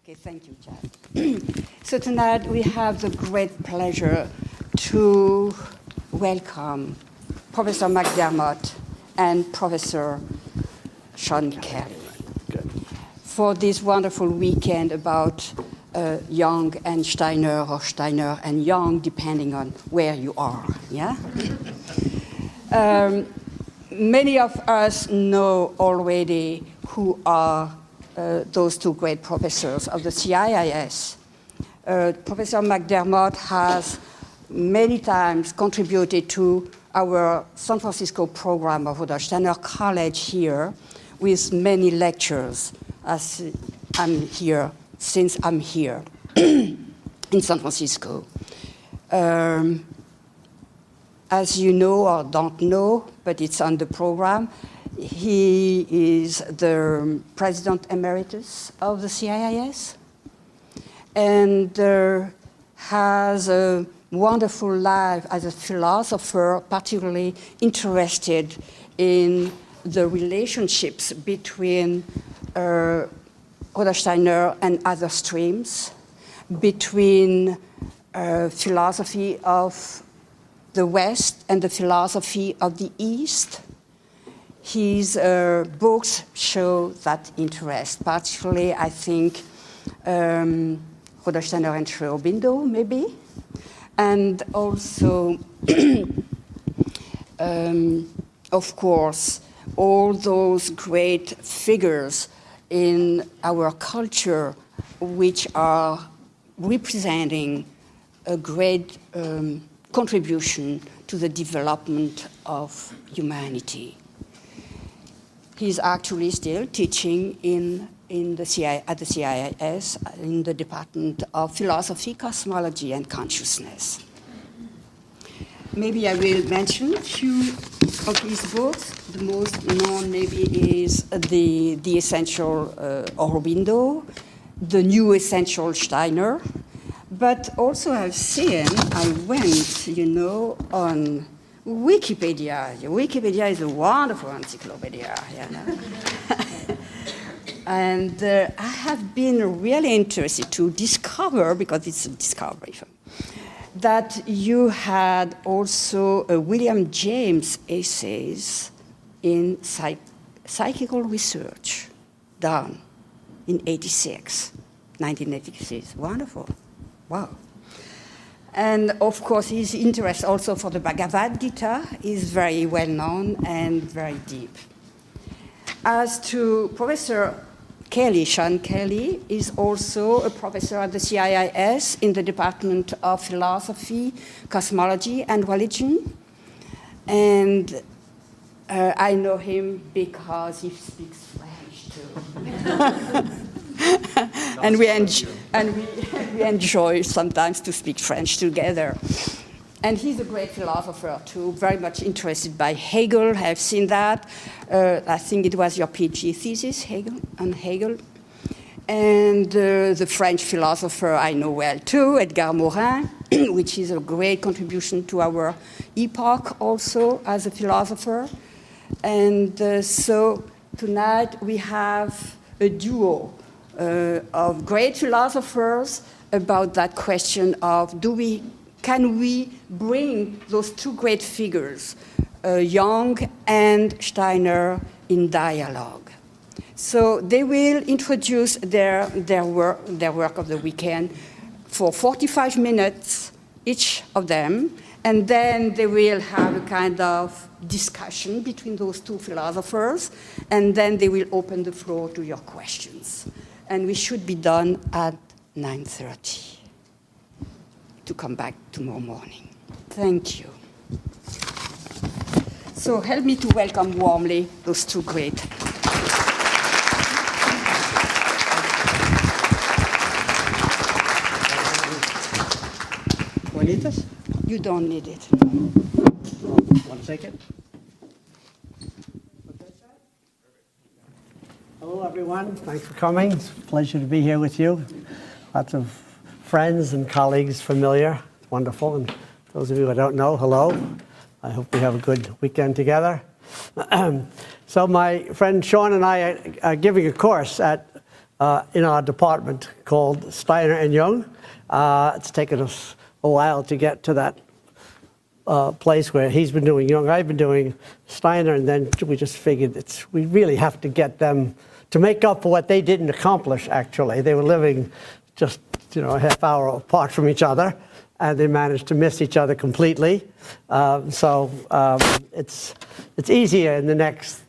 Okay, thank you, Chad. So tonight we have the great pleasure to welcome Professor Mcdermott and Professor Sean Kelly for this wonderful weekend about Jung and Steiner, or Steiner and Jung, depending on where you are. Yeah. Many of us know already who are those two great professors of the CIIS. Professor Mcdermott has many times contributed to our San Francisco program of Rudolf Steiner College here with many lectures as I'm here, since I'm here in San Francisco. As you know or don't know, but it's on the program, he is the President Emeritus of the CIIS and has a wonderful life as a philosopher, particularly interested in the relationships between Rudolf Steiner and other streams, between philosophy of the West and the philosophy of the East. His books show that interest, particularly, I think, Rudolf Steiner and Aurobindo, maybe, and also, of course, all those great figures in our culture which are representing a great contribution to the development of humanity. He's actually still teaching at the CIIS in the Department of Philosophy, Cosmology, and Consciousness. Maybe I will mention a few of his books. The most known maybe is the Essential Aurobindo, the New Essential Steiner, but also I've seen, I went, on Wikipedia. Wikipedia is a wonderful encyclopedia, And I have been really interested to discover, because it's a discovery, that you had also William James essays in psychical research done in 1986. Wonderful. Wow. And of course, his interest also for the Bhagavad Gita is very well known and very deep. As to Professor Kelly, Sean Kelly is also a professor at the CIIS in the Department of Philosophy, Cosmology, and Religion. And I know him because he speaks French too. And we enjoy sometimes to speak French together. And he's a great philosopher too, very much interested by Hegel. I have seen that. I think it was your PhD thesis, on Hegel. And the French philosopher I know well too, Edgar Morin, which is a great contribution to our epoch also as a philosopher. And so tonight we have a duo of great philosophers about that question of can we bring those two great figures, Jung and Steiner, in dialogue. So they will introduce their work of the weekend for 45 minutes, each of them, and then they will have a kind of discussion between those two philosophers, and then they will open the floor to your questions. And we should be done at 9:30 to come back tomorrow morning. Thank you. So help me to welcome warmly those two great. Do I need this? You don't need it. Want to take it? Hello, everyone. Thanks for coming. It's a pleasure to be here with you. Lots of friends and colleagues familiar. It's wonderful. And those of you who don't know, hello. I hope we have a good weekend together. So my friend Sean and I are giving a course at in our department called Steiner and Jung. It's taken us a while to get to that place where he's been doing Jung, I've been doing Steiner, and then we just figured we really have to get them to make up for what they didn't accomplish, actually. They were living just a half hour apart from each other, and they managed to miss each other completely. It's easier in the next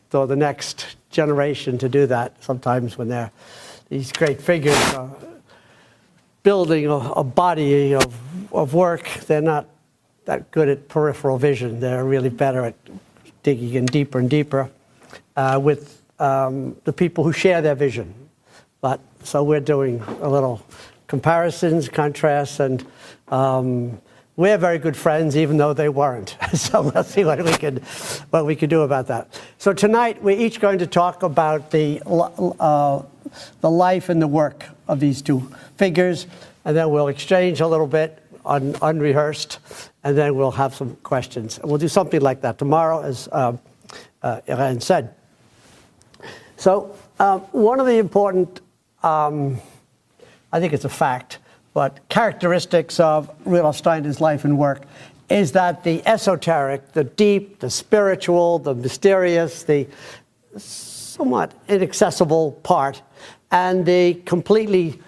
generation to do that. Sometimes when these great figures are building a body of work, they're not that good at peripheral vision. They're really better at digging in deeper and deeper with the people who share their vision. So we're doing a little comparisons, contrasts, and we're very good friends, even though they weren't. So we'll see what we can do about that. So tonight we're each going to talk about the life and the work of these two figures, and then we'll exchange a little bit unrehearsed, and then we'll have some questions. And we'll do something like that tomorrow, as Irene said. So one of the important, I think it's a fact, but characteristics of Rudolf Steiner's life and work is that the esoteric, the deep, the spiritual, the mysterious, the somewhat inaccessible part, and the completely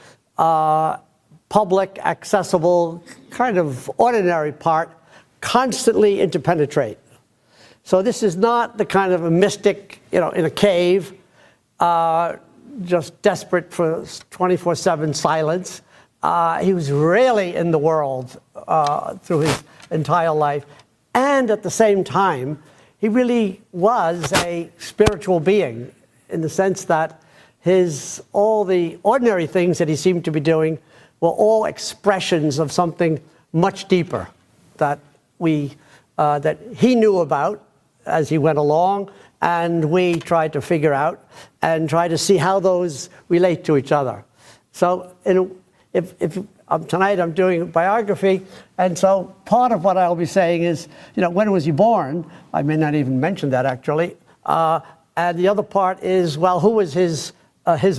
public, accessible, kind of ordinary part constantly interpenetrate. So this is not the kind of a mystic, in a cave, just desperate for 24/7 silence. He was really in the world through his entire life. And at the same time, he really was a spiritual being in the sense that all the ordinary things that he seemed to be doing were all expressions of something much deeper that he knew about as he went along, and we tried to figure out and try to see how those relate to each other. So tonight I'm doing a biography, and so part of what I'll be saying is, when was he born? I may not even mention that, actually. And the other part is, well, who was his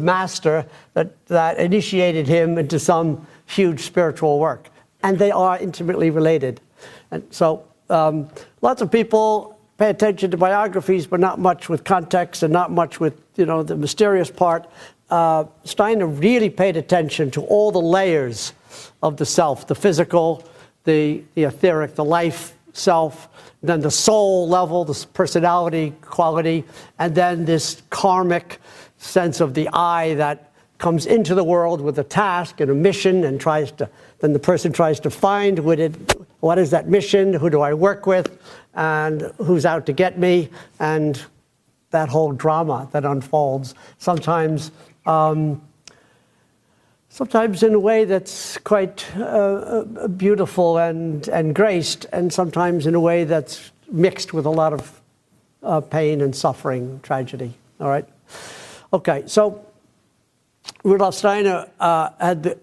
master that initiated him into some huge spiritual work? And they are intimately related. And so lots of people pay attention to biographies, but not much with context and not much with, the mysterious part. Steiner really paid attention to all the layers of the self, the physical, the etheric, the life self, then the soul level, the personality quality, and then this karmic sense of the I that comes into the world with a task and a mission and then the person tries to find what is that mission, who do I work with, and who's out to get me, and that whole drama that unfolds, sometimes in a way that's quite beautiful and graced, and sometimes in a way that's mixed with a lot of pain and suffering, tragedy. All right? Okay, so Rudolf Steiner had the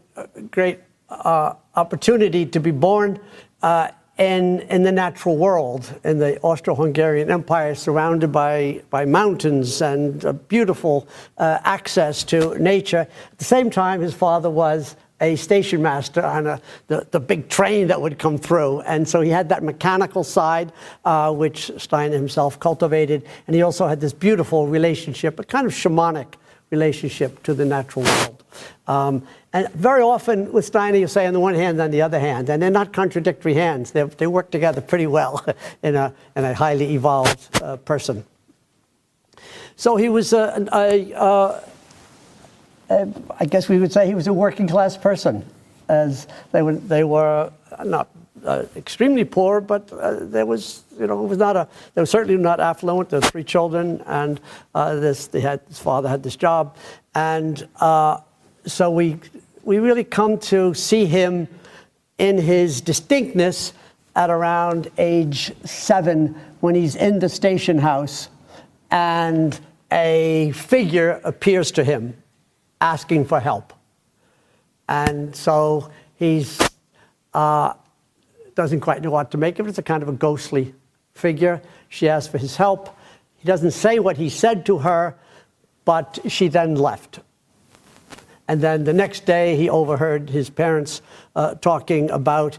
great opportunity to be born in the natural world, in the Austro-Hungarian Empire, surrounded by mountains and beautiful access to nature. At the same time, his father was a station master on the big train that would come through. And so he had that mechanical side, which Steiner himself cultivated. And he also had this beautiful relationship, a kind of shamanic relationship to the natural world. And very often with Steiner, you say on the one hand, on the other hand, and they're not contradictory hands. They work together pretty well in a highly evolved person. So he was I guess we would say he was a working class person, as they were not extremely poor, but they were certainly not affluent. There were 3 children, and his father had this job, and so we really come to see him in his distinctness at around age 7, when he's in the station house, and a figure appears to him asking for help. And so he's doesn't quite know what to make of it. It's a kind of a ghostly figure. She asks for his help. He doesn't say what he said to her, but she then left. And then the next day, he overheard his parents talking about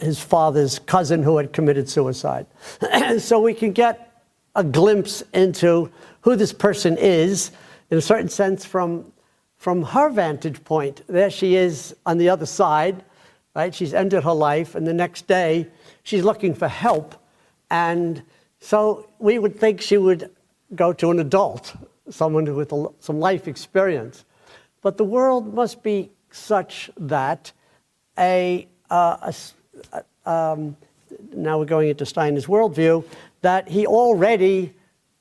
his father's cousin who had committed suicide. So we can get a glimpse into who this person is, in a certain sense, from her vantage point. There she is on the other side, right? She's ended her life, and the next day, she's looking for help. And so we would think she would go to an adult, someone with some life experience. But the world must be such that now we're going into Steiner's worldview, that he already,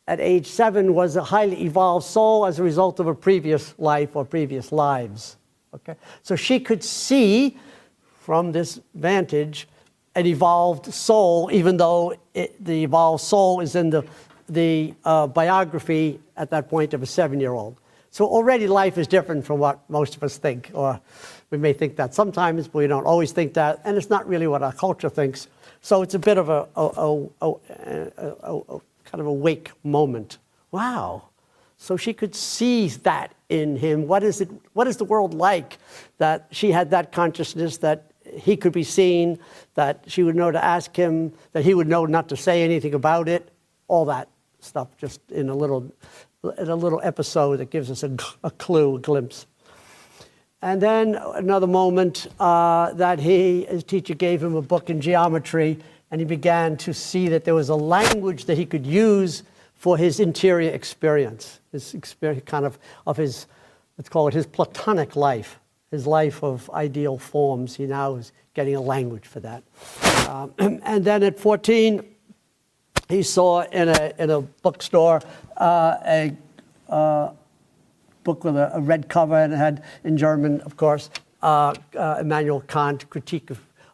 at age 7, was a highly evolved soul as a result of a previous life or previous lives. Okay? So she could see from this vantage an evolved soul, even though the evolved soul is in the biography at that point of a 7-year-old. So already life is different from what most of us think, or we may think that sometimes, but we don't always think that, and it's not really what our culture thinks. So it's a bit of a kind of a wake moment. Wow. So she could see that in him. What is the world like that she had that consciousness, that he could be seen, that she would know to ask him, that he would know not to say anything about it, all that stuff just in a little episode that gives us a clue, a glimpse. And then another moment that his teacher gave him a book in geometry, and he began to see that there was a language that he could use for his interior experience, his experience kind of his, let's call it his Platonic life, his life of ideal forms. He now is getting a language for that. And then at 14, he saw in a bookstore a book with a red cover, and it had, in German, of course, Immanuel Kant, Critique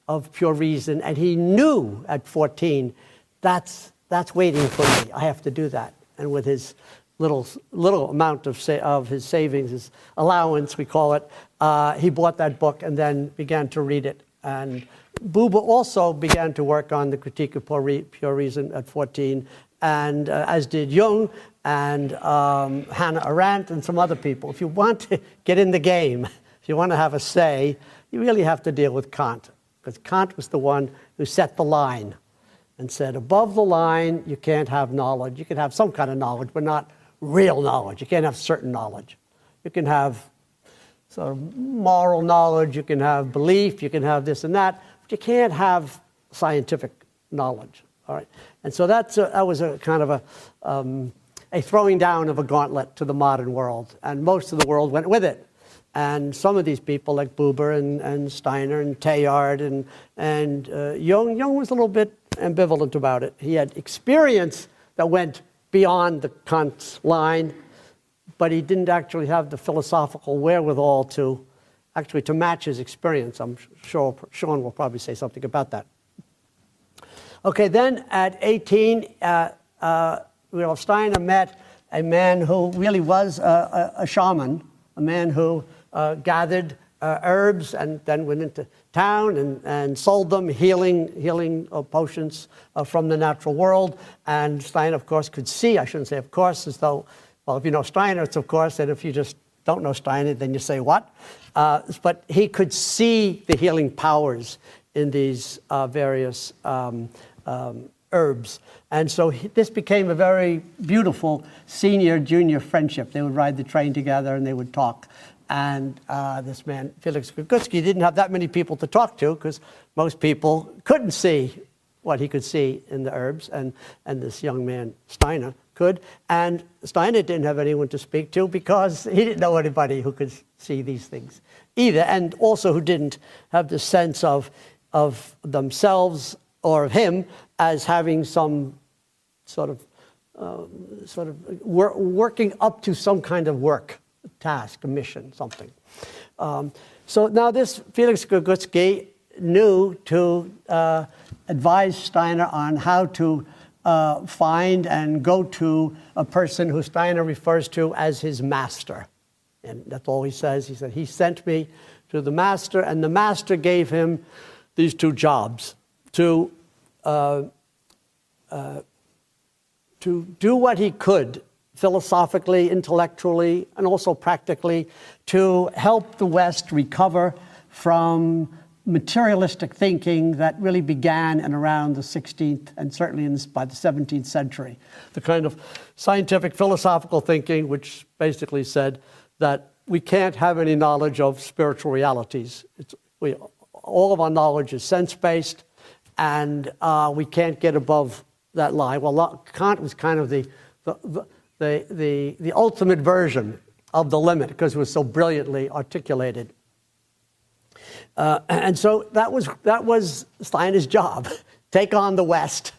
of Pure Reason. And he knew at 14, that's waiting for me. I have to do that. And with his little amount of his savings, his allowance, we call it, he bought that book and then began to read it. And Buber also began to work on the Critique of Pure Reason at 14, and as did Jung and Hannah Arendt and some other people. If you want to get in the game, if you want to have a say, you really have to deal with Kant, because Kant was the one who set the line and said, above the line, you can't have knowledge. You can have some kind of knowledge, but not real knowledge. You can't have certain knowledge. You can have sort of moral knowledge, you can have belief, you can have this and that, but you can't have scientific knowledge. All right, and so that was a kind of a throwing down of a gauntlet to the modern world, and most of the world went with it. And some of these people, like Buber and Steiner and Teilhard and Jung was a little bit ambivalent about it. He had experience that went beyond the Kant's line, but he didn't actually have the philosophical wherewithal to match his experience. I'm sure Sean will probably say something about that. Okay, then at 18, Rudolf Steiner met a man who really was a shaman, a man who gathered herbs and then went into town and sold them, healing potions from the natural world. And Steiner, of course, could see, I shouldn't say of course, as though, well, if you know Steiner, it's of course, and if you just don't know Steiner, then you say what? But he could see the healing powers in these various herbs. And so this became a very beautiful senior-junior friendship. They would ride the train together and they would talk. And this man, Felix Kukutsky, didn't have that many people to talk to because most people couldn't see what he could see in the herbs, and this young man, Steiner, could. And Steiner didn't have anyone to speak to because he didn't know anybody who could see these things either, and also who didn't have the sense of themselves or of him as having some sort of working up to some kind of work, a task, a mission, something. So now this Felix Kukutsky knew to advise Steiner on how to find and go to a person who Steiner refers to as his master. And that's all he says. He said, he sent me to the master, and the master gave him these two jobs: to do what he could philosophically, intellectually, and also practically to help the West recover from materialistic thinking that really began in around the 16th and certainly by the 17th century. The kind of scientific philosophical thinking which basically said that we can't have any knowledge of spiritual realities. All of our knowledge is sense-based, and we can't get above that line. Well, Kant was kind of the ultimate version of the limit because it was so brilliantly articulated. And so that was Steiner's job: take on the West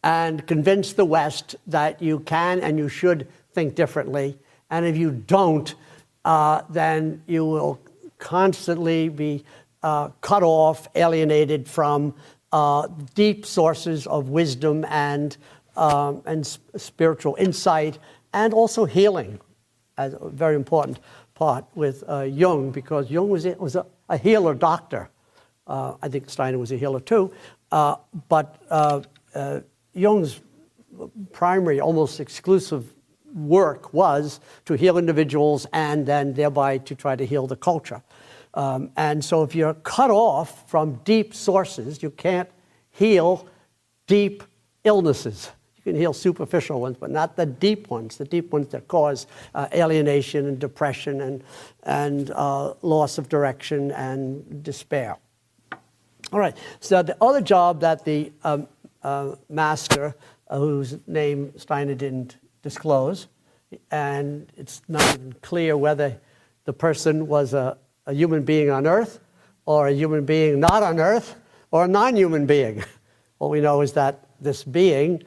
and convince the West that you can and you should think differently. And if you don't, then you will constantly be cut off, alienated from deep sources of wisdom and spiritual insight, and also healing, as a very important part with Jung, because Jung was a healer doctor. I think Steiner was a healer too, but Jung's primary, almost exclusive work was to heal individuals and then thereby to try to heal the culture. And so if you're cut off from deep sources, you can't heal deep illnesses. You can heal superficial ones, but not the deep ones that cause alienation and depression and loss of direction and despair. All right, so the other job that the master, whose name Steiner didn't disclose, and it's not even clear whether the person was a human being on Earth or a human being not on Earth or a non-human being. All we know is that this being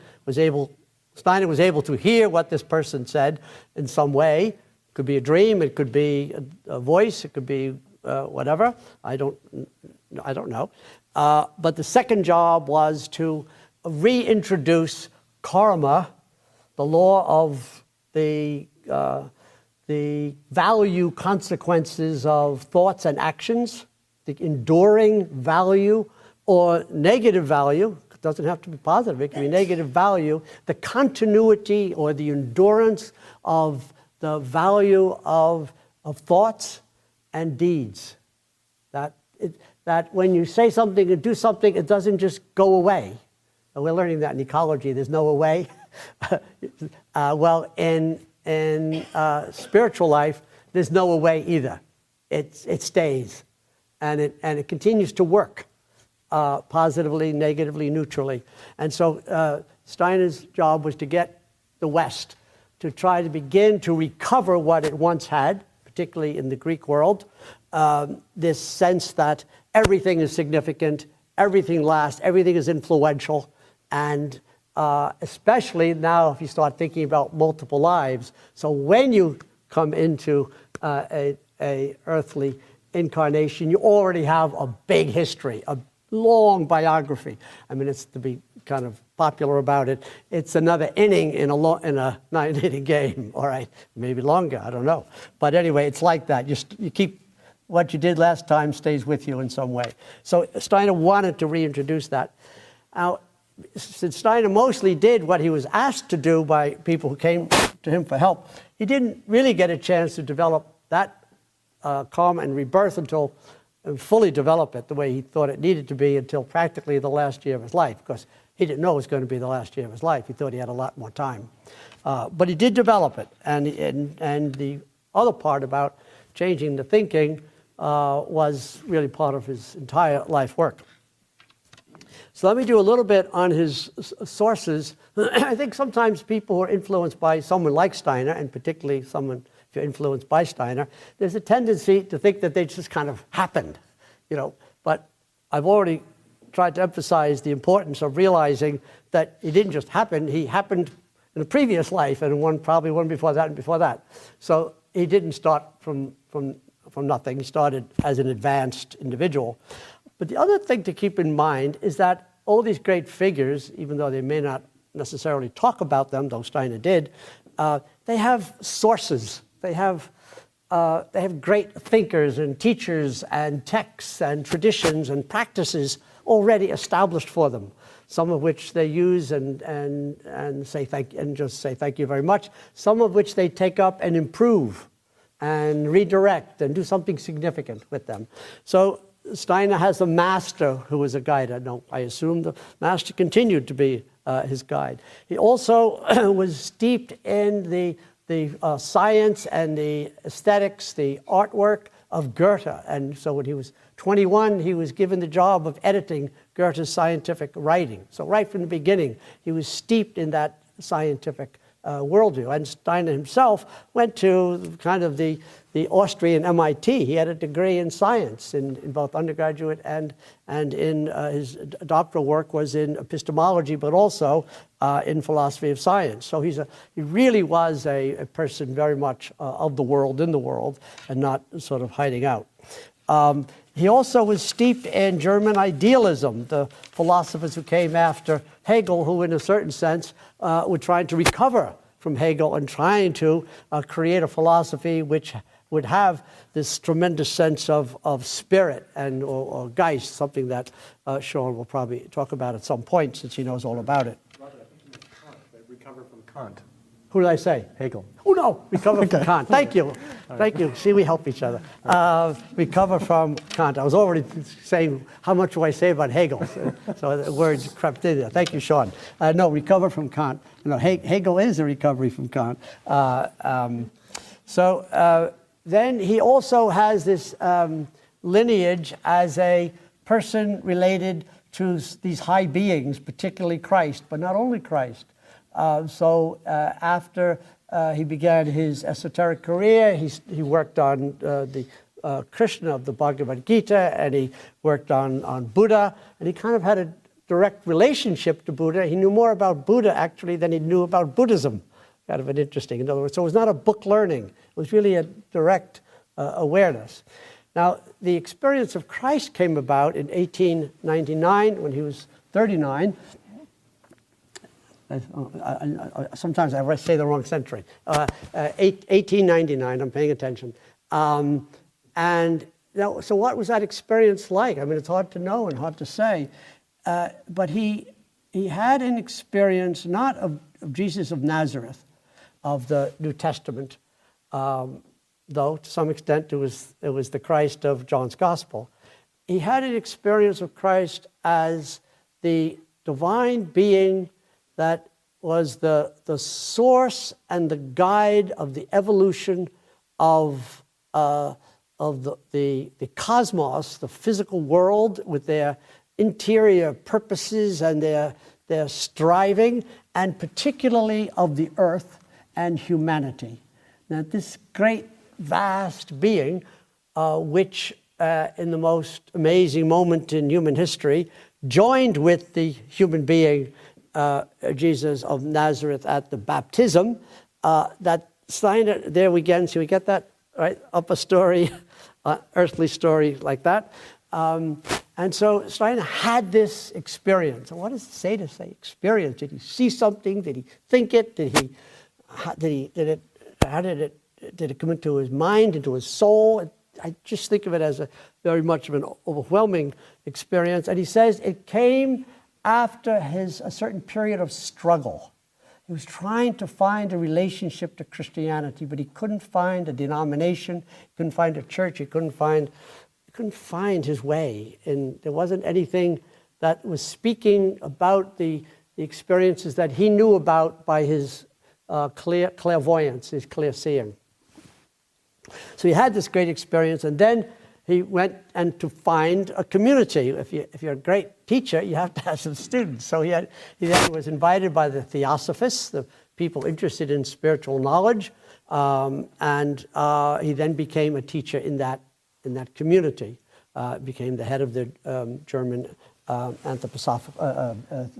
Steiner was able to hear what this person said in some way. It could be a dream, it could be a voice, it could be whatever. I don't know. But the second job was to reintroduce karma, the law of the value consequences of thoughts and actions, the enduring value or negative value. It doesn't have to be positive, it can be negative value, the continuity or the endurance of the value of thoughts and deeds. That when you say something and do something, it doesn't just go away. And we're learning that in ecology, there's no away. Well, in spiritual life, there's no away either. It stays, and it continues to work positively, negatively, neutrally. And so Steiner's job was to get the West to try to begin to recover what it once had, particularly in the Greek world, this sense that everything is significant, everything lasts, everything is influential, and especially now if you start thinking about multiple lives. So when you come into a earthly incarnation, you already have a big history, a long biography. I mean, it's to be kind of popular about it. It's another inning in a nine-inning game. All right, maybe longer, I don't know. But anyway, it's like that. You keep what you did last time stays with you in some way. So Steiner wanted to reintroduce that. Now, since Steiner mostly did what he was asked to do by people who came to him for help, he didn't really get a chance to develop that karma and rebirth until fully develop it the way he thought it needed to be until practically the last year of his life, because he didn't know it was going to be the last year of his life. He thought he had a lot more time. But he did develop it. And the other part about changing the thinking was really part of his entire life work. So let me do a little bit on his sources. I think sometimes people who are influenced by someone like Steiner, and particularly someone, if you're influenced by Steiner, there's a tendency to think that they just kind of happened, But I've already tried to emphasize the importance of realizing that it didn't just happen, he happened in a previous life and probably one before that and before that. So he didn't start from nothing, he started as an advanced individual. But the other thing to keep in mind is that all these great figures, even though they may not necessarily talk about them, though Steiner did, they have sources. They have great thinkers and teachers and texts and traditions and practices already established for them. some of which they use and say just say thank you very much, some of which they take up and improve and redirect and do something significant with them. So Steiner has a master who was a guide. I assume the master continued to be his guide. He also was steeped in the science and the aesthetics, the artwork of Goethe. And so when he was 21, he was given the job of editing Goethe's scientific writing. So right from the beginning, he was steeped in that scientific worldview. And Steiner himself went to kind of the Austrian MIT. He had a degree in science in both undergraduate and in his doctoral work was in epistemology, but also in philosophy of science. So he really was a person very much of the world, in the world, and not sort of hiding out. He also was steeped in German idealism, the philosophers who came after Hegel, who in a certain sense were trying to recover from Hegel and trying to create a philosophy which would have this tremendous sense of spirit and or Geist, something that Sean will probably talk about at some point since he knows all about it. Roger, I think you meant Kant. They recover from Kant. Who did I say? Hegel. Oh, no, recover from Kant. Thank you. Thank you. See, we help each other. Recover from Kant. I was already saying, how much do I say about Hegel? So the words crept in there. Thank you, Sean. No, recover from Kant. No, Hegel is a recovery from Kant. Then he also has this lineage as a person related to these high beings, particularly Christ, but not only Christ. After he began his esoteric career, he worked on the Krishna of the Bhagavad Gita, and he worked on Buddha, and he kind of had a direct relationship to Buddha. He knew more about Buddha, actually, than he knew about Buddhism. Kind of an interesting, in other words. So it was not a book learning. It was really a direct awareness. Now, the experience of Christ came about in 1899 when he was 39. Sometimes I say the wrong century. 1899, I'm paying attention. So what was that experience like? I mean, it's hard to know and hard to say. But he had an experience not of Jesus of Nazareth, of the New Testament, though to some extent it was the Christ of John's Gospel. He had an experience of Christ as the divine being that was the source and the guide of the evolution of the cosmos, the physical world, with their interior purposes and their striving, and particularly of the earth and humanity. Now, this great, vast being, which in the most amazing moment in human history, joined with the human being, Jesus of Nazareth at the baptism, that Steiner, there we again, so we get that, right? Upper story, earthly story like that. And so Steiner had this experience. And what does it say to say experience? Did he see something? Did he think it? Did it come into his mind, into his soul? I just think of it as a very much of an overwhelming experience. And he says it came after a certain period of struggle. He was trying to find a relationship to Christianity, but he couldn't find a denomination, he couldn't find a church, he couldn't find his way. And there wasn't anything that was speaking about the experiences that he knew about by his clairvoyance, his clear seeing. So he had this great experience, and then he went and to find a community. If you're a great teacher, you have to have some students. So he then was invited by the Theosophists, the people interested in spiritual knowledge, and he then became a teacher in that community. Became the head of the German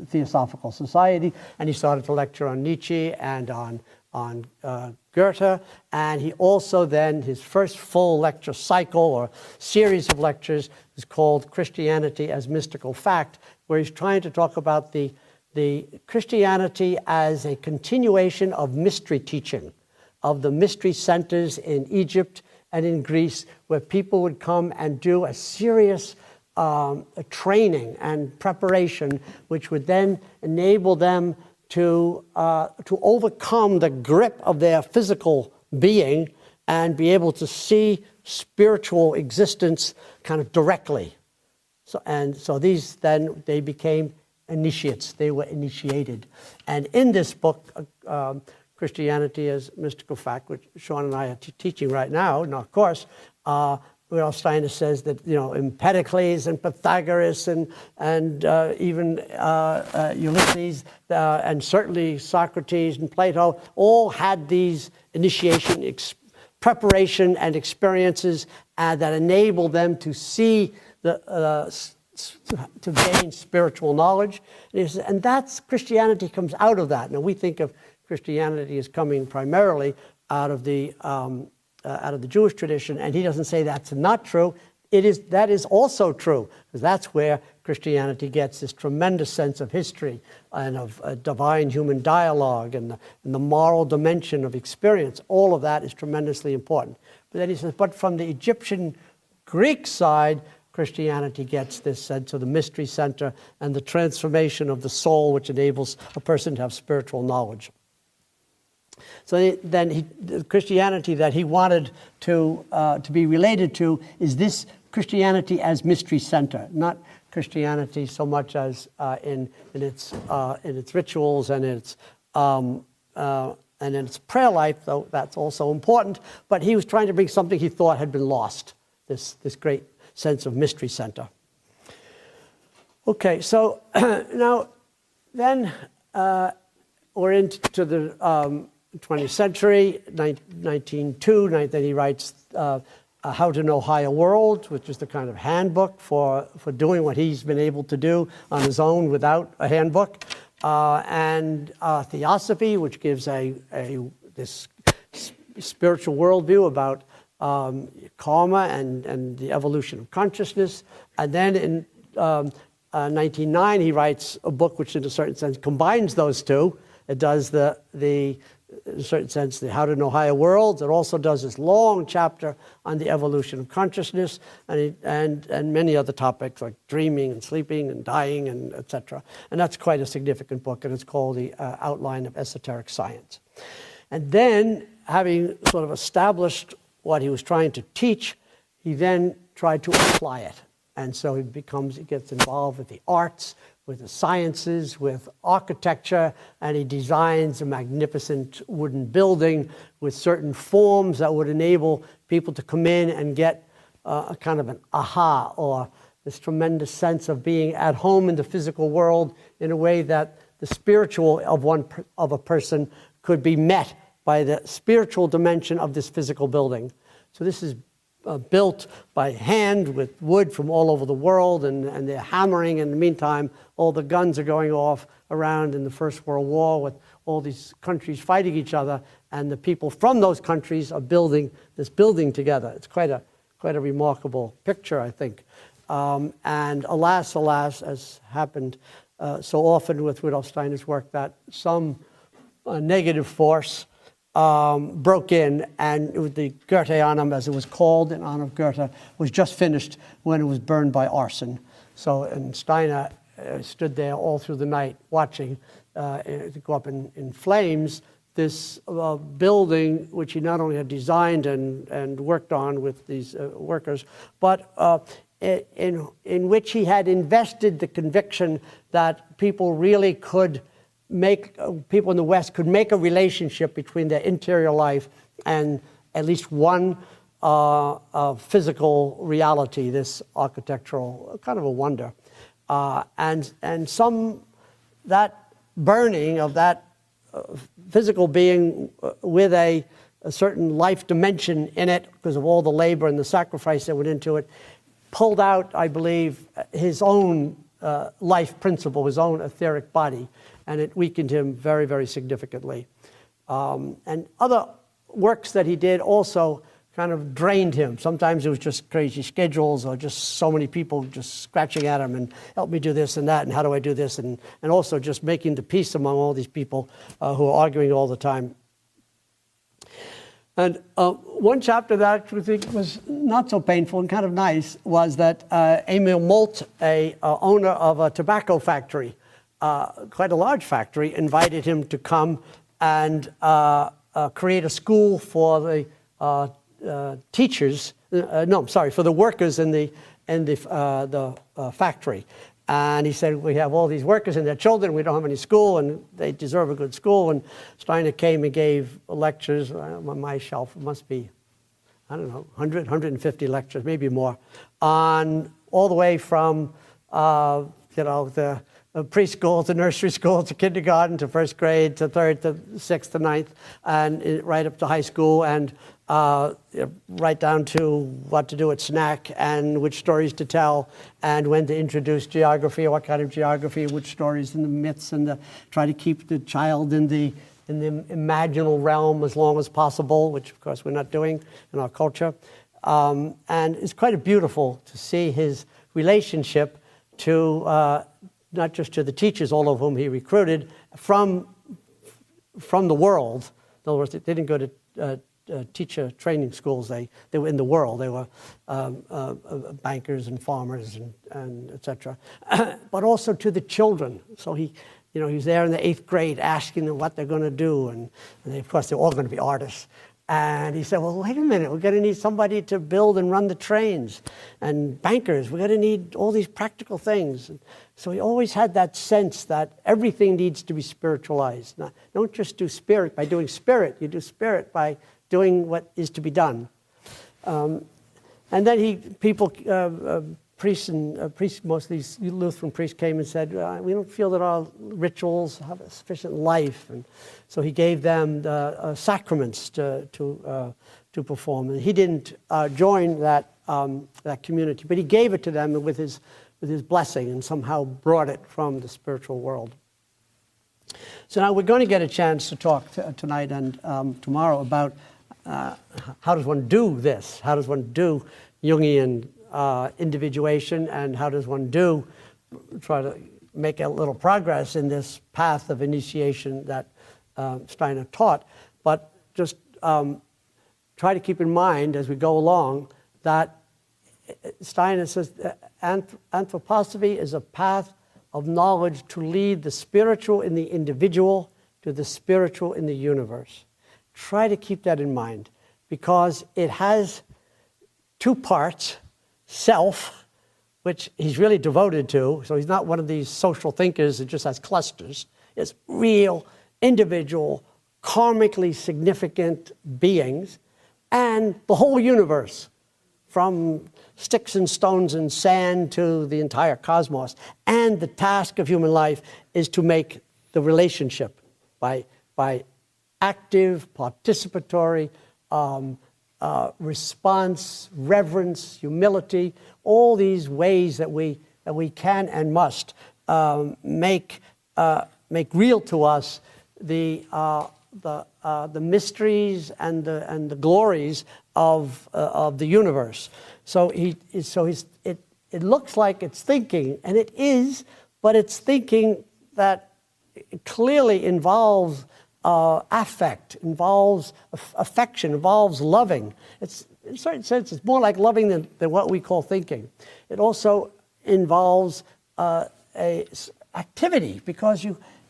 Theosophical Society, and he started to lecture on Nietzsche and on Goethe, and he also then, his first full lecture cycle or series of lectures is called Christianity as Mystical Fact, where he's trying to talk about the Christianity as a continuation of mystery teaching, of the mystery centers in Egypt and in Greece, where people would come and do a serious a training and preparation, which would then enable them to overcome the grip of their physical being and be able to see spiritual existence kind of directly. So these then, they became initiates. They were initiated. And in this book, Christianity as Mystical Fact, which Sean and I are teaching right now, and of course, Rudolf Steiner says that, Empedocles and Pythagoras and even Ulysses and certainly Socrates and Plato all had these initiation, preparation and experiences that enabled them to see to gain spiritual knowledge. And that's Christianity comes out of that. Now we think of Christianity as coming primarily out of the Jewish tradition, and he doesn't say that's not true. That is also true, because that's where Christianity gets this tremendous sense of history and of divine human dialogue and the moral dimension of experience. All of that is tremendously important. But then he says, but from the Egyptian Greek side, Christianity gets this sense of the mystery center and the transformation of the soul, which enables a person to have spiritual knowledge. So then the Christianity that he wanted to be related to is this Christianity as mystery center, not Christianity so much as in its rituals and in its prayer life, though that's also important. But he was trying to bring something he thought had been lost, this great sense of mystery center. Okay, so now then we're into the 20th century, 1902. Then he writes How to Know Higher Worlds, which is the kind of handbook for doing what he's been able to do on his own without a handbook, and Theosophy, which gives this spiritual worldview about karma and the evolution of consciousness. And then in 1909, he writes a book which, in a certain sense, combines those two. It does in a certain sense, the How to Know Higher Worlds. It also does this long chapter on the evolution of consciousness and many other topics like dreaming and sleeping and dying and etc. And that's quite a significant book, and it's called The Outline of Esoteric Science. And then, having sort of established what he was trying to teach, he then tried to apply it. And so he gets involved with the arts, with the sciences, with architecture, and he designs a magnificent wooden building with certain forms that would enable people to come in and get a kind of an aha, or this tremendous sense of being at home in the physical world in a way that the spiritual of a person could be met by the spiritual dimension of this physical building. So this is built by hand with wood from all over the world, and they're hammering. In the meantime, all the guns are going off around in the First World War with all these countries fighting each other, and the people from those countries are building this building together. It's quite a remarkable picture, I think. And alas, as happened so often with Rudolf Steiner's work, that some negative force broke in, and the Goetheanum, as it was called in honor of Goethe, was just finished when it was burned by arson. So, and Steiner stood there all through the night watching it go up in flames, this building which he not only had designed and worked on with these workers, but in which he had invested the conviction that people really could people in the West could make a relationship between their interior life and at least one physical reality, this architectural kind of a wonder. And that burning of that physical being with a certain life dimension in it, because of all the labor and the sacrifice that went into it, pulled out, I believe, his own life principle, his own etheric body, and it weakened him very, very significantly. And other works that he did also kind of drained him. Sometimes it was just crazy schedules or just so many people just scratching at him and help me do this and that, and how do I do this, and also just making the peace among all these people who are arguing all the time. And one chapter that I actually think was not so painful and kind of nice was that Emil Molt, a owner of a tobacco factory, quite a large factory, invited him to come and create a school for the teachers. For the workers in the factory. And he said, we have all these workers and their children, we don't have any school, and they deserve a good school. And Steiner came and gave lectures on my shelf. It must be, I don't know, 100, 150 lectures, maybe more, on all the way from, the preschool to nursery school to kindergarten to first grade to third to sixth to ninth, and right up to high school, and right down to what to do at snack and which stories to tell and when to introduce geography, what kind of geography, which stories and the myths, and try to keep the child in the imaginal realm as long as possible, which of course we're not doing in our culture. And it's quite beautiful to see his relationship to not just to the teachers, all of whom he recruited, from the world. In other words, they didn't go to teacher training schools. They were in the world. They were bankers and farmers and etc. But also to the children. So he was there in the 8th grade asking them what they're going to do, and of course they're all going to be artists. And he said, well, wait a minute, we're going to need somebody to build and run the trains, and bankers, we're going to need all these practical things. And so he always had that sense that everything needs to be spiritualized. Don't just do spirit by doing spirit. You do spirit by doing what is to be done. And then priests, most of these Lutheran priests came and said, we don't feel that our rituals have a sufficient life. And so he gave them the sacraments to perform. And he didn't join that community, but he gave it to them with his blessing and somehow brought it from the spiritual world. So now we're going to get a chance to talk tonight and tomorrow about how does one do this? How does one do Jungian individuation, and how does one try to make a little progress in this path of initiation that Steiner taught? But just try to keep in mind as we go along that Steiner says anthroposophy is a path of knowledge to lead the spiritual in the individual to the spiritual in the universe. Try to keep that in mind, because it has two parts: self, which he's really devoted to, so he's not one of these social thinkers that just has clusters. It's real, individual, karmically significant beings, and the whole universe, from sticks and stones and sand to the entire cosmos. And the task of human life is to make the relationship by active, participatory response, reverence, humility, all these ways that we can and must make real to us the mysteries and the glories of the universe. So it looks like it's thinking, and it is, but it's thinking that clearly involves affect, involves affection, involves loving. It's, in a certain sense, it's more like loving than what we call thinking. It also involves activity, because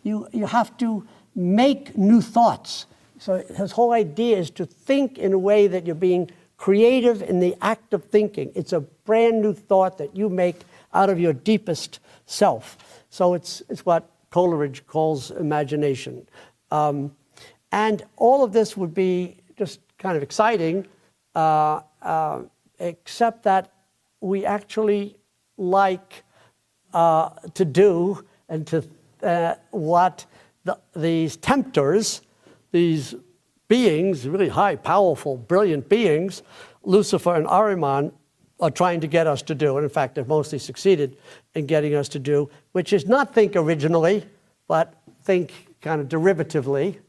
you have to make new thoughts. So his whole idea is to think in a way that you're being creative in the act of thinking. It's a brand new thought that you make out of your deepest self. So it's what Coleridge calls imagination. And all of this would be just kind of exciting, except that we actually like to do and to what these tempters, these beings, really high, powerful, brilliant beings, Lucifer and Ahriman, are trying to get us to do. And in fact, they've mostly succeeded in getting us to do, which is not think originally, but think kind of derivatively,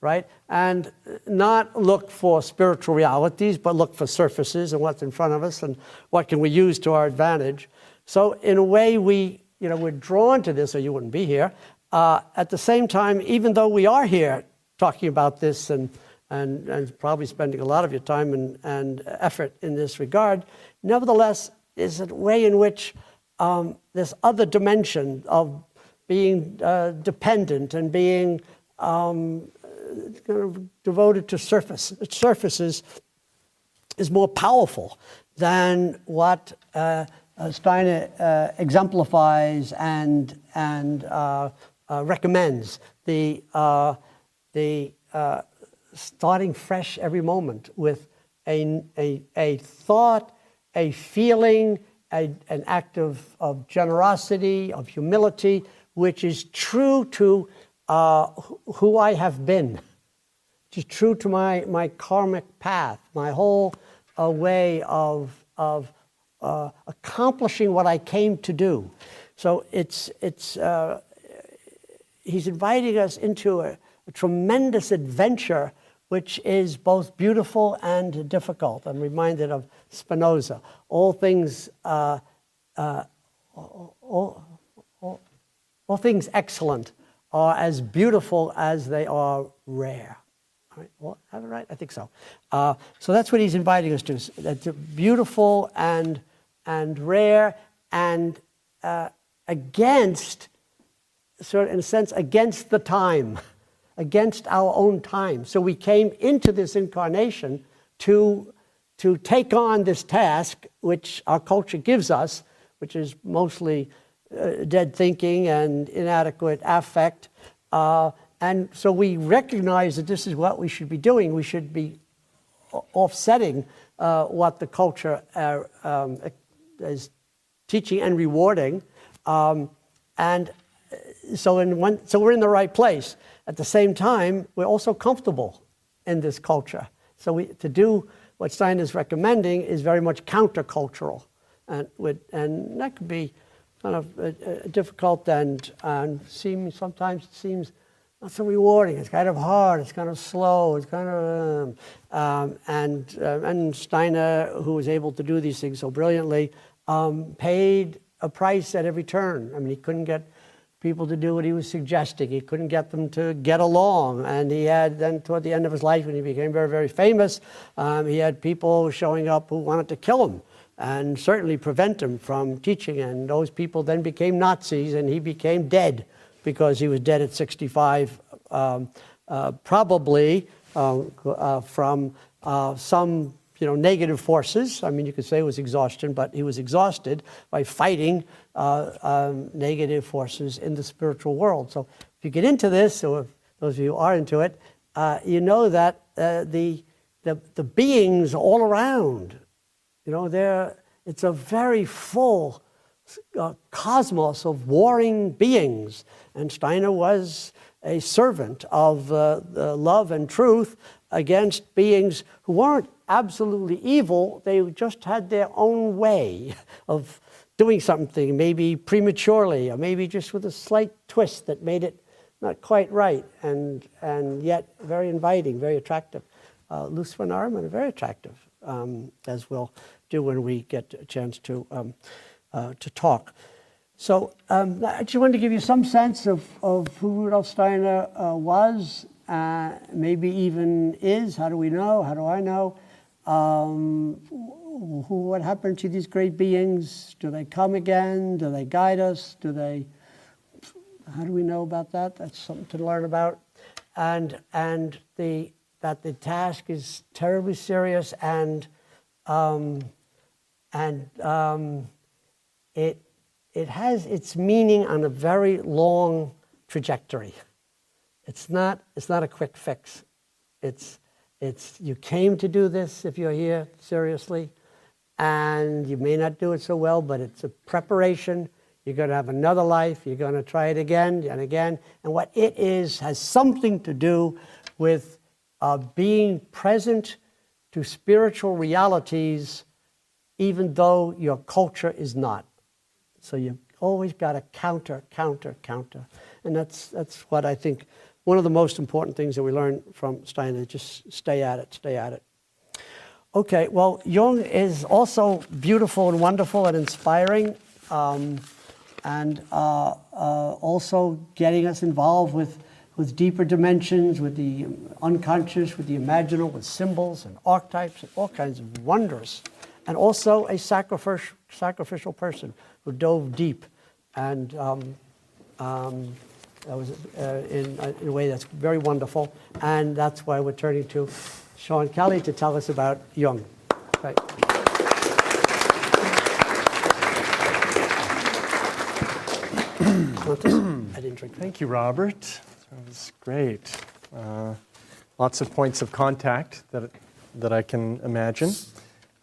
right? And not look for spiritual realities, but look for surfaces and what's in front of us and what can we use to our advantage. So in a way, we're drawn to this, or you wouldn't be here. At the same time, even though we are here talking about this and and probably spending a lot of your time and effort in this regard, nevertheless, is a way in which this other dimension of being dependent and being kind of devoted to surfaces is more powerful than what Steiner exemplifies and recommends. The starting fresh every moment with a thought, a feeling, an act of generosity, of humility, which is true to who I have been, which is true to my karmic path, my whole way of accomplishing what I came to do. So he's inviting us into a tremendous adventure, which is both beautiful and difficult. I'm reminded of Spinoza. All things excellent are as beautiful as they are rare. All right, well, have it right? I think so. So that's what he's inviting us to. That's beautiful and rare, and against, sort of in a sense, against the time, against our own time. So we came into this incarnation to take on this task, which our culture gives us, which is mostly dead thinking and inadequate affect. And so we recognize that this is what we should be doing. We should be offsetting what the culture is teaching and rewarding. And so we're in the right place. At the same time, we're also comfortable in this culture. So to do what Steiner is recommending is very much countercultural. And that could be kind of difficult and sometimes it seems not so rewarding. It's kind of hard. It's kind of slow. It's kind of and Steiner, who was able to do these things so brilliantly, paid a price at every turn. I mean, he couldn't get people to do what he was suggesting. He couldn't get them to get along. And he had then, toward the end of his life, when he became very, very famous, he had people showing up who wanted to kill him and certainly prevent him from teaching. And those people then became Nazis, and he became dead because he was dead at 65, probably from some negative forces. I mean, you could say it was exhaustion, but he was exhausted by fighting negative forces in the spiritual world. So if you get into this, or if those of you who are into it, you know that the beings all around, it's a very full cosmos of warring beings. And Steiner was a servant of the love and truth against beings who weren't absolutely evil. They just had their own way of doing something, maybe prematurely, or maybe just with a slight twist that made it not quite right, and yet very inviting, very attractive. Lucifer and Ahriman are very attractive, as we'll do when we get a chance to talk. So I just wanted to give you some sense of who Rudolf Steiner was, maybe even is. How do we know? How do I know? What happened to these great beings? Do they come again? Do they guide us? How do we know about that? That's something to learn about. And that the task is terribly serious, and it has its meaning on a very long trajectory. It's not a quick fix. It's you came to do this if you're here seriously, and you may not do it so well, but it's a preparation. You're going to have another life. You're going to try it again and again. And what it is has something to do with being present to spiritual realities, even though your culture is not. So you've always got to counter. And that's what I think one of the most important things that we learn from Steiner. Just stay at it. Okay, well, Jung is also beautiful and wonderful and inspiring, and also getting us involved with with deeper dimensions, with the unconscious, with the imaginal, with symbols and archetypes and all kinds of wondrous. And also a sacrificial person who dove deep and that was in a way that's very wonderful. And that's why we're turning to Sean Kelly to tell us about Jung. Right. I didn't drink. Thank you, Robert. That was great. Lots of points of contact that I can imagine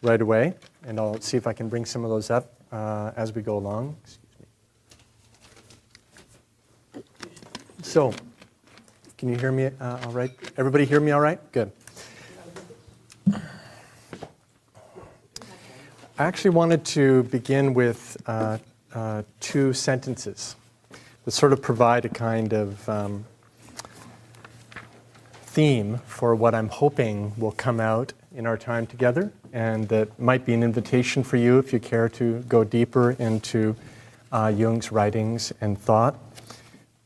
right away, and I'll see if I can bring some of those up as we go along. So, can you hear me all right? Everybody hear me all right? Good. I actually wanted to begin with two sentences that sort of provide a kind of theme for what I'm hoping will come out in our time together, and that might be an invitation for you if you care to go deeper into Jung's writings and thought.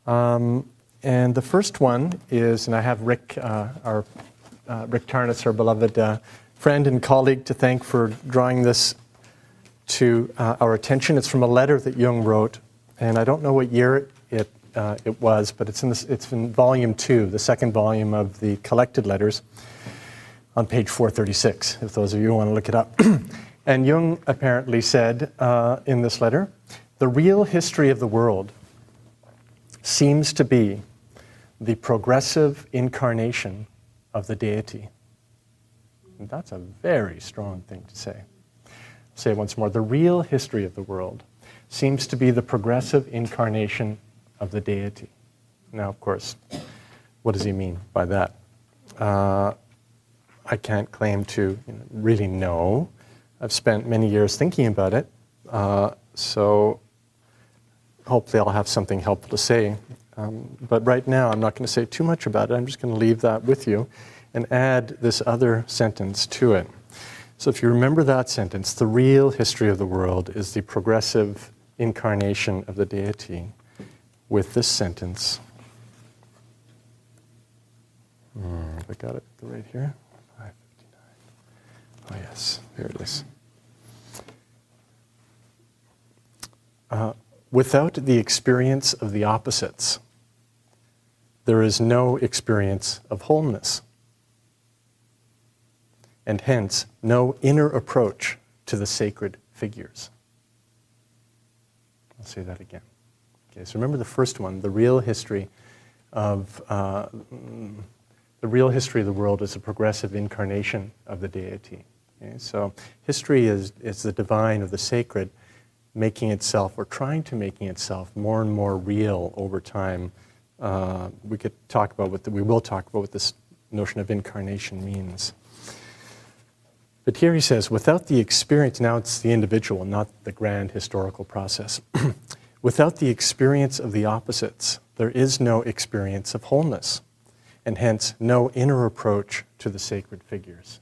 And the first one is, and I have Rick, Rick Tarnas, our beloved friend and colleague, to thank for drawing this to our attention. It's from a letter that Jung wrote, and I don't know what year it was, but it's in volume 2, the second volume of the collected letters, on page 436, if those of you want to look it up. And Jung apparently said in this letter, "The real history of the world seems to be the progressive incarnation of the deity." And that's a very strong thing to say. I'll say it once more. The real history of the world seems to be the progressive incarnation of the deity. Now, of course, what does he mean by that? I can't claim to really know. I've spent many years thinking about it, so hopefully I'll have something helpful to say. But right now, I'm not going to say too much about it. I'm just going to leave that with you and add this other sentence to it. So if you remember that sentence, the real history of the world is the progressive incarnation of the deity, with this sentence. I got it right here. 559. Oh yes, there it is. Without the experience of the opposites, there is no experience of wholeness, and hence no inner approach to the sacred figures. I'll say that again. Okay, so remember the first one, the real history of the world is a progressive incarnation of the deity. Okay, so history is the divine or the sacred making itself, or trying to making itself more and more real over time. We will talk about what this notion of incarnation means. But here he says, without the experience, now it's the individual, not the grand historical process. Without the experience of the opposites, there is no experience of wholeness, and hence no inner approach to the sacred figures.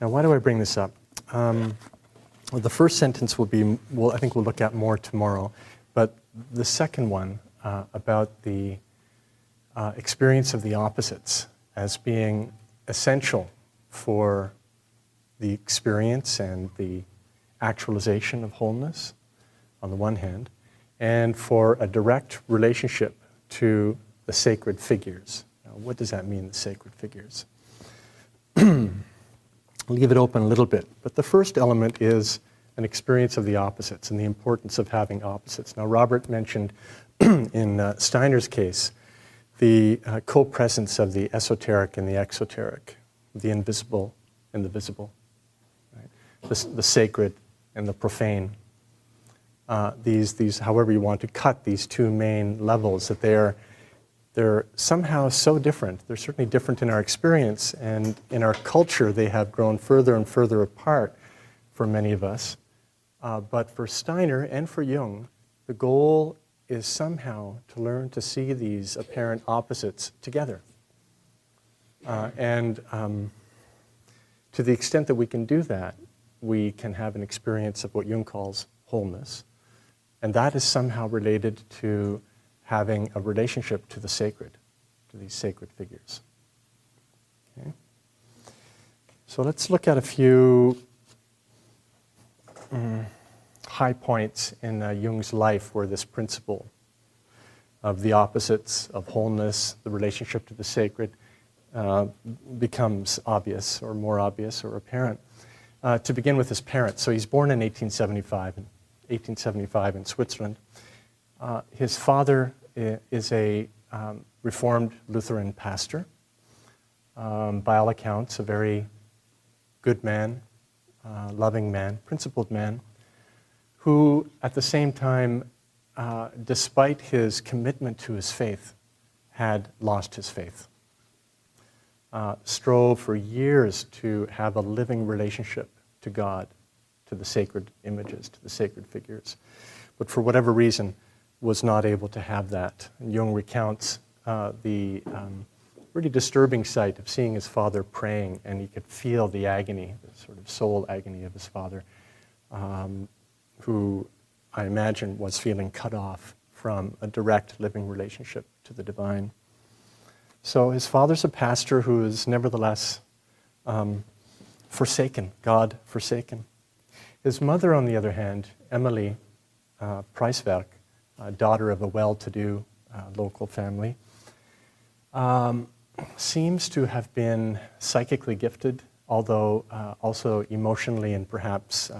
Now, why do I bring this up? Well, the first sentence I think we'll look at more tomorrow, but the second one about the experience of the opposites as being essential for the experience and the actualization of wholeness, on the one hand, and for a direct relationship to the sacred figures. Now, what does that mean, the sacred figures? Leave it open a little bit, but the first element is an experience of the opposites and the importance of having opposites. Now, Robert mentioned in Steiner's case the co-presence of the esoteric and the exoteric, the invisible and the visible, right? The sacred and the profane. These, however you want to cut these two main levels, that they're somehow so different. They're certainly different in our experience, and in our culture they have grown further and further apart for many of us. But for Steiner and for Jung, the goal is somehow to learn to see these apparent opposites together. And to the extent that we can do that, we can have an experience of what Jung calls wholeness. And that is somehow related to having a relationship to the sacred, to these sacred figures. Okay? So let's look at a few high points in Jung's life where this principle of the opposites, of wholeness, the relationship to the sacred, becomes obvious or more obvious or apparent. To begin with his parents. So he's born in 1875 in Switzerland. His father is a Reformed Lutheran pastor. By all accounts, a very good man, loving man, principled man, who at the same time, despite his commitment to his faith, had lost his faith. Strove for years to have a living relationship to God, to the sacred images, to the sacred figures. But for whatever reason, was not able to have that. And Jung recounts the really disturbing sight of seeing his father praying, and he could feel the agony, the sort of soul agony of his father, who I imagine was feeling cut off from a direct living relationship to the divine. So his father's a pastor who is nevertheless forsaken, God forsaken. His mother, on the other hand, Emily Preiswerk, daughter of a well-to-do local family, seems to have been psychically gifted, although also emotionally and perhaps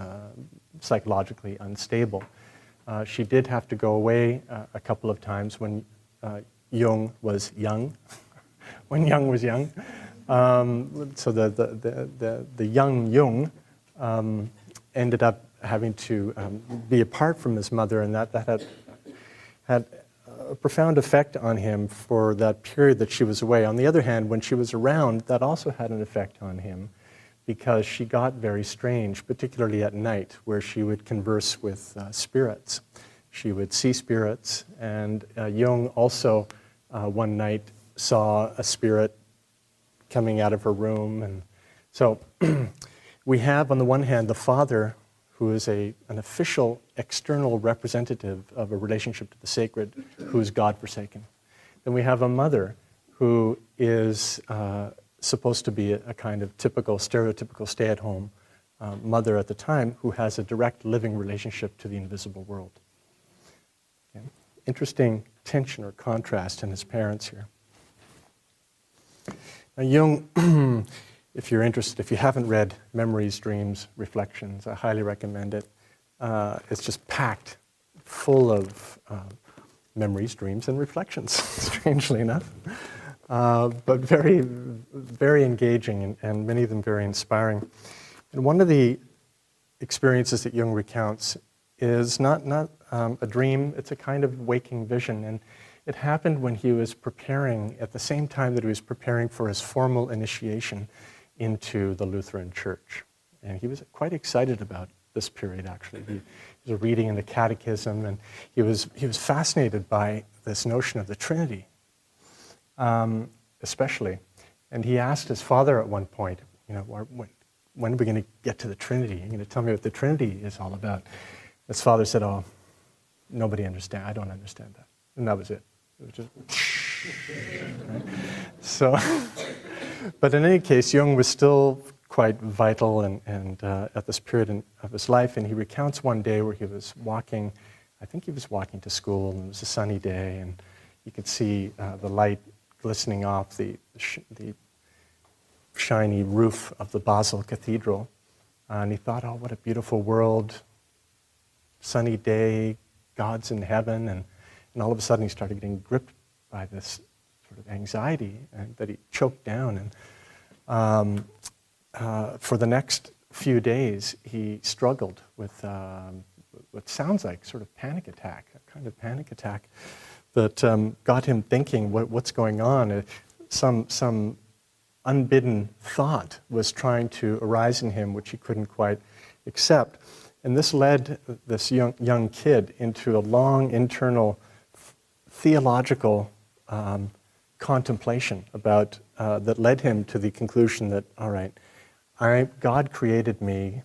psychologically unstable. She did have to go away a couple of times when Jung was young. When Jung was young. So the young Jung ended up having to be apart from his mother, and that had a profound effect on him for that period that she was away. On the other hand, when she was around, that also had an effect on him because she got very strange, particularly at night, where she would converse with spirits. She would see spirits, and Jung also one night saw a spirit coming out of her room. And so we have, on the one hand, the father, who is an official external representative of a relationship to the sacred, who is God-forsaken. Then we have a mother who is supposed to be a kind of typical, stereotypical stay-at-home mother at the time, who has a direct living relationship to the invisible world. Okay. Interesting tension or contrast in his parents here. Now, Jung, if you're interested, if you haven't read Memories, Dreams, Reflections, I highly recommend it. It's just packed full of memories, dreams, and reflections, strangely enough. But very, very engaging and many of them very inspiring. And one of the experiences that Jung recounts is not a dream, it's a kind of waking vision. And it happened when he was preparing, at the same time that he was preparing for his formal initiation into the Lutheran Church. And he was quite excited about this period, actually. He was reading in the Catechism, and he was fascinated by this notion of the Trinity, especially. And he asked his father at one point, you know, when are we going to get to the Trinity? You're going to tell me what the Trinity is all about. His father said, oh, nobody understands. I don't understand that. And that was it. It was just, right? So, but in any case, Jung was still quite vital and at this period of his life, and he recounts one day where he was walking, I think he was walking to school, and it was a sunny day, and you could see the light glistening off the shiny roof of the Basel Cathedral, and he thought, oh, what a beautiful world, sunny day, God's in heaven, and all of a sudden he started getting gripped by this sort of anxiety and that he choked down. And for the next few days, he struggled with what sounds like sort of panic attack, a kind of panic attack that got him thinking, what's going on? Some unbidden thought was trying to arise in him, which he couldn't quite accept. And this led this young kid into a long internal theological contemplation about that led him to the conclusion that, all right, God created me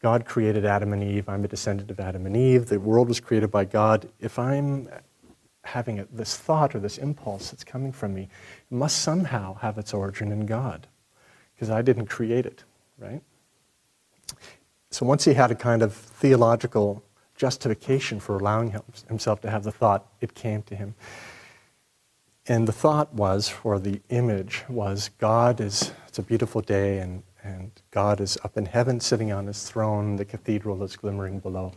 God created Adam and Eve, I'm a descendant of Adam and Eve, the world was created by God. If I'm having this thought or this impulse that's coming from me, it must somehow have its origin in God, because I didn't create it, right? So once he had a kind of theological justification for allowing himself to have the thought, it came to him. And the thought was, or the image was, it's a beautiful day, and God is up in heaven sitting on his throne, the cathedral is glimmering below.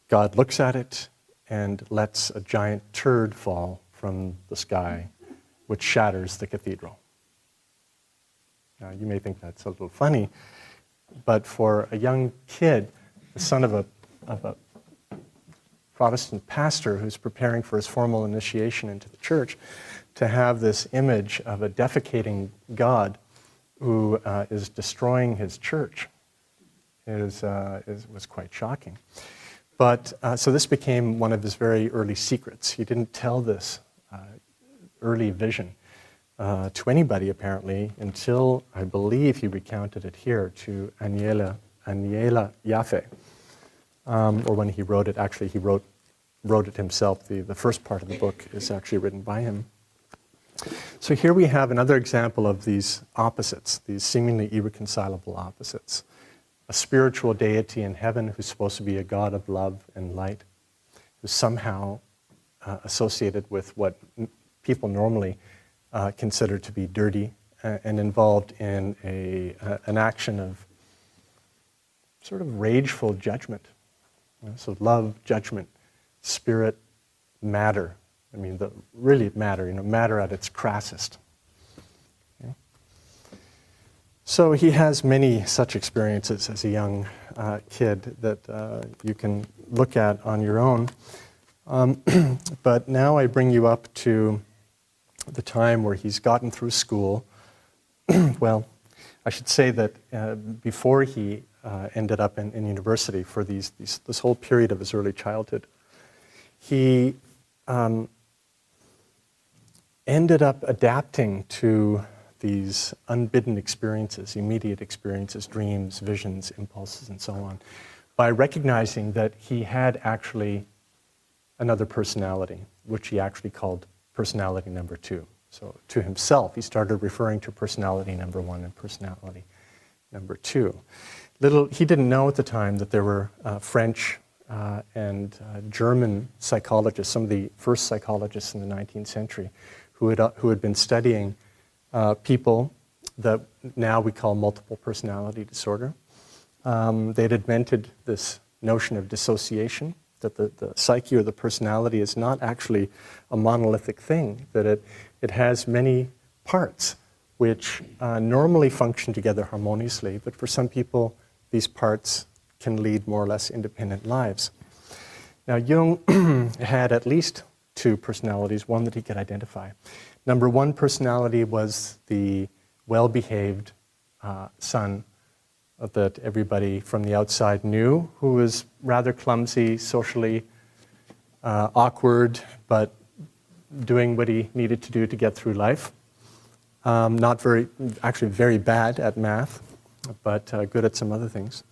God looks at it and lets a giant turd fall from the sky, which shatters the cathedral. Now, you may think that's a little funny, but for a young kid, the son of a Protestant pastor who's preparing for his formal initiation into the church, to have this image of a defecating God who is destroying his church was quite shocking. But so this became one of his very early secrets. He didn't tell this early vision to anybody, apparently, until I believe he recounted it here to Aniela Jaffe. Or when he wrote it, actually he wrote it himself. The first part of the book is actually written by him. So here we have another example of these opposites, these seemingly irreconcilable opposites. A spiritual deity in heaven who's supposed to be a God of love and light, who's somehow associated with what people normally consider to be dirty and involved in an action of sort of rageful judgment. So love, judgment, spirit, matter. I mean, really matter, matter at its crassest. Okay? So he has many such experiences as a young kid that you can look at on your own. But now I bring you up to the time where he's gotten through school. Well, I should say that before he ended up in university for this whole period of his early childhood, he ended up adapting to these unbidden experiences, immediate experiences, dreams, visions, impulses, and so on, by recognizing that he had actually another personality, which he actually called personality number 2. So to himself, he started referring to personality number 1 and personality number 2. He didn't know at the time that there were French and German psychologists, some of the first psychologists in the 19th century, who had been studying people that now we call multiple personality disorder. They'd invented this notion of dissociation, that the psyche or the personality is not actually a monolithic thing, that it has many parts which normally function together harmoniously, but for some people, these parts can lead more or less independent lives. Now, Jung had at least 2 personalities, one that he could identify. Number 1 personality was the well-behaved son that everybody from the outside knew, who was rather clumsy, socially awkward, but doing what he needed to do to get through life. Actually very bad at math, but good at some other things.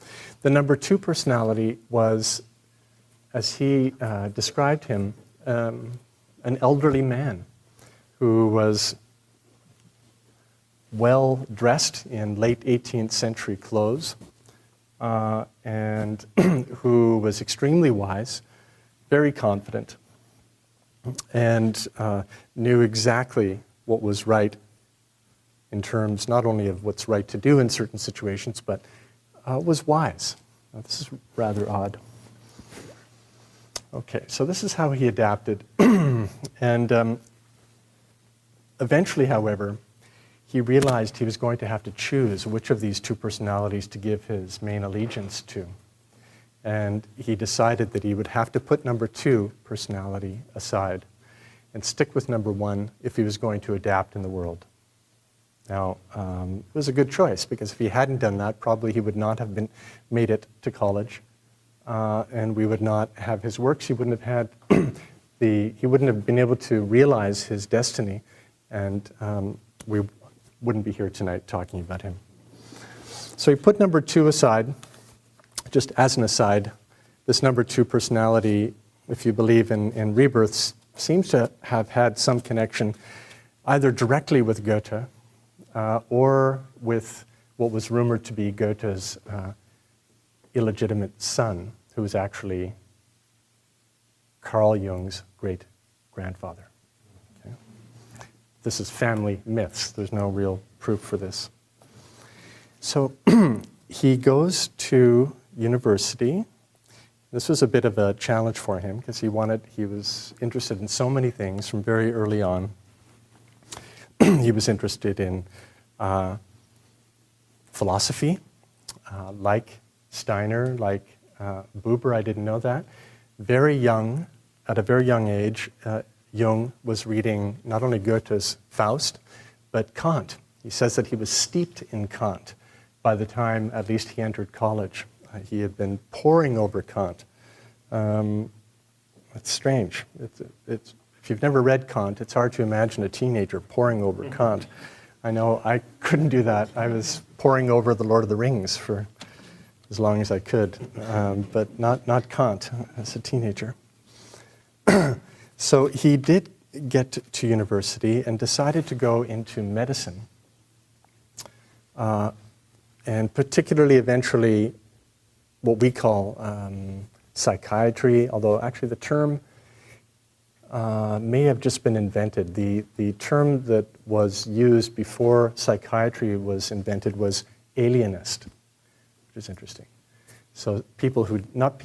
The number 2 personality was, as he described him, an elderly man who was well dressed in late 18th century clothes and who was extremely wise, very confident, and knew exactly what was right in terms not only of what's right to do in certain situations, but was wise. Now, this is rather odd. Okay, so this is how he adapted. And eventually, however, he realized he was going to have to choose which of these 2 personalities to give his main allegiance to. And he decided that he would have to put number 2 personality aside and stick with number 1 if he was going to adapt in the world. Now, it was a good choice, because if he hadn't done that, probably he would not have made it to college, and we would not have his works. He wouldn't have had he wouldn't have been able to realize his destiny, and we wouldn't be here tonight talking about him. So he put number 2 aside, just as an aside, this number 2 personality, if you believe in rebirths, seems to have had some connection either directly with Goethe or with what was rumored to be Goethe's illegitimate son, who was actually Carl Jung's great-grandfather. Okay? This is family myths. There's no real proof for this. So he goes to university. This was a bit of a challenge for him because he was interested in so many things from very early on. He was interested in philosophy, like Steiner, like Buber. I didn't know that. Very young, at a very young age, Jung was reading not only Goethe's Faust, but Kant. He says that he was steeped in Kant by the time at least he entered college. He had been poring over Kant. It's strange. If you've never read Kant, it's hard to imagine a teenager poring over Kant. I know I couldn't do that. I was poring over The Lord of the Rings for as long as I could, but not Kant as a teenager. So he did get to university and decided to go into medicine, and particularly eventually what we call psychiatry, although actually the term may have just been invented. The term that was used before psychiatry was invented was alienist, which is interesting. So people who, not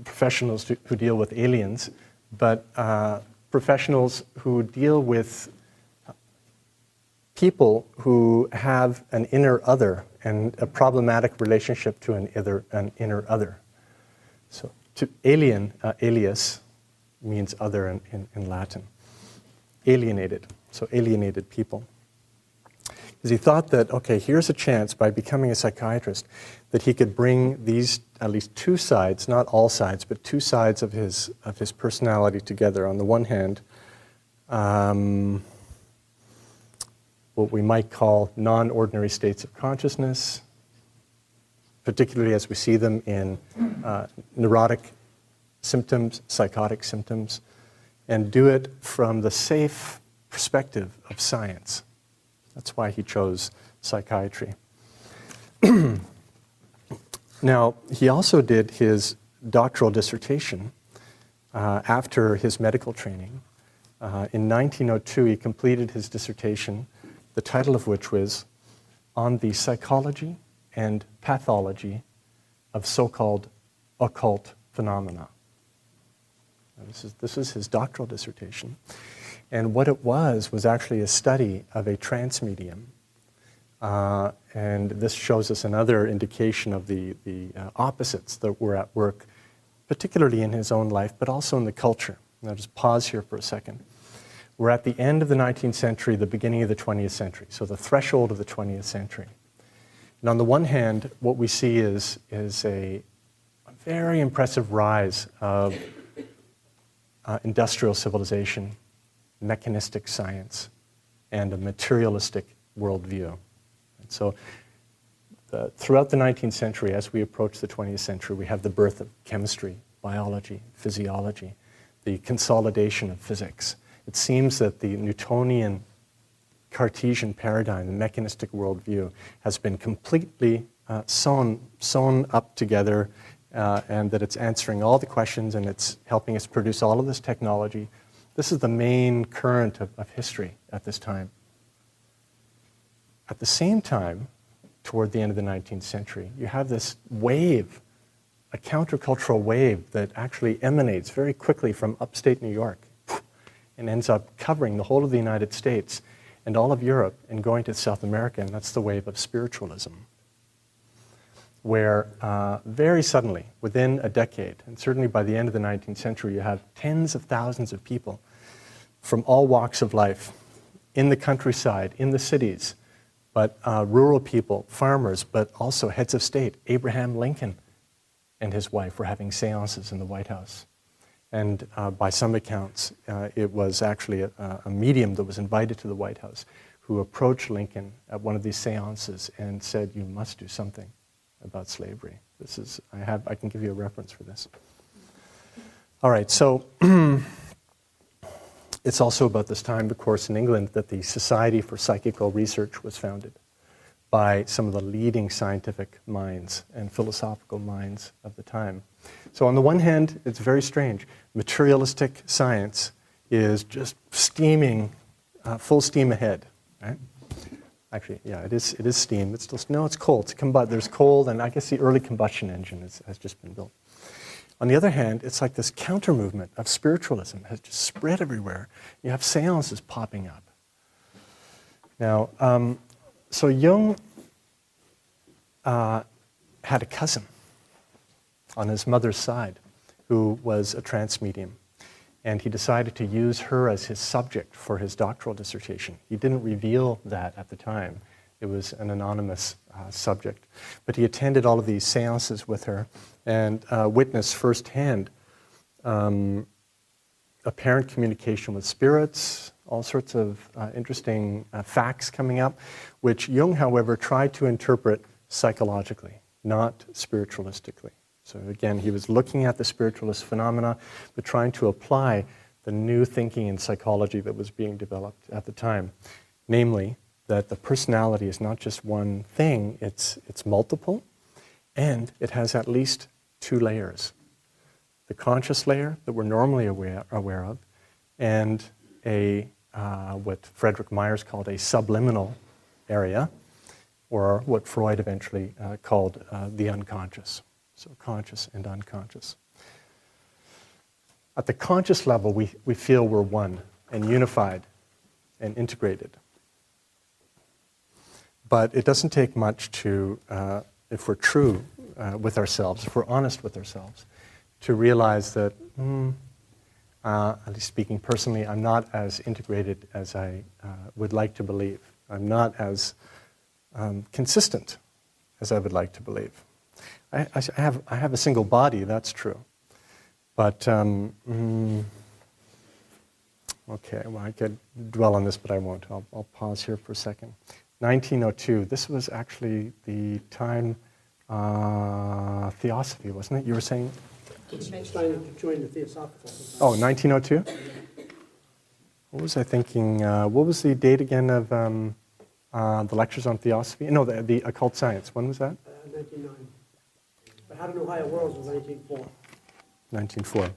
professionals who deal with aliens, but professionals who deal with people who have an inner other and a problematic relationship to an inner other. So to alien, alias, means other in Latin. Alienated, so alienated people. Because he thought that, okay, here's a chance by becoming a psychiatrist that he could bring these, at least two sides, not all sides, but two sides of his personality together. On the one hand, what we might call non-ordinary states of consciousness, particularly as we see them in neurotic symptoms, psychotic symptoms, and do it from the safe perspective of science. That's why he chose psychiatry. Now, he also did his doctoral dissertation after his medical training. In 1902, he completed his dissertation, the title of which was On the Psychology and Pathology of So-Called Occult Phenomena. This is his doctoral dissertation. And what it was actually a study of a trance medium. And this shows us another indication of the opposites that were at work, particularly in his own life, but also in the culture. And I'll just pause here for a second. We're at the end of the 19th century, the beginning of the 20th century, so the threshold of the 20th century. And on the one hand, what we see is a very impressive rise of industrial civilization, mechanistic science, and a materialistic worldview. And so throughout the 19th century, as we approach the 20th century, we have the birth of chemistry, biology, physiology, the consolidation of physics. It seems that the Newtonian Cartesian paradigm, the mechanistic worldview, has been completely sewn up together, and that it's answering all the questions and it's helping us produce all of this technology. This is the main current of history at this time. At the same time, toward the end of the 19th century, you have this wave, a countercultural wave that actually emanates very quickly from upstate New York and ends up covering the whole of the United States and all of Europe and going to South America, and that's the wave of spiritualism, where very suddenly, within a decade, and certainly by the end of the 19th century, you have tens of thousands of people from all walks of life, in the countryside, in the cities, but rural people, farmers, but also heads of state. Abraham Lincoln and his wife were having seances in the White House. And by some accounts, it was actually a medium that was invited to the White House who approached Lincoln at one of these seances and said, "You must do something about slavery." This is, I can give you a reference for this. All right, so it's also about this time, of course, in England that the Society for Psychical Research was founded by some of the leading scientific minds and philosophical minds of the time. So on the one hand, it's very strange. Materialistic science is just steaming, full steam ahead, right? Actually, yeah, it is steam. It's still, no, it's cold. There's coal, and I guess the early combustion engine has just been built. On the other hand, it's like this counter-movement of spiritualism has just spread everywhere. You have seances popping up. Now, so Jung had a cousin on his mother's side who was a trance medium. And he decided to use her as his subject for his doctoral dissertation. He didn't reveal that at the time. It was an anonymous subject. But he attended all of these seances with her and witnessed firsthand apparent communication with spirits, all sorts of interesting facts coming up, which Jung, however, tried to interpret psychologically, not spiritualistically. So again, he was looking at the spiritualist phenomena, but trying to apply the new thinking in psychology that was being developed at the time. Namely, that the personality is not just one thing, it's multiple, and it has at least two layers. The conscious layer that we're normally aware of, and what Frederick Myers called a subliminal area, or what Freud eventually called the unconscious. So conscious and unconscious. At the conscious level, we feel we're one and unified and integrated. But it doesn't take much to, if we're true with ourselves, if we're honest with ourselves, to realize that, at least speaking personally, I'm not as integrated as I would like to believe. I'm not as consistent as I would like to believe. I have a single body, that's true. But, okay, well, I could dwell on this, but I won't. I'll pause here for a second. 1902, this was actually the time, Theosophy, wasn't it? You were saying? Steiner joined the Theosophical. Oh, 1902? What was I thinking? What was the date again of the lectures on Theosophy? No, the occult science. When was that? 1909. But How to Know Higher Worlds was 1904. 1904.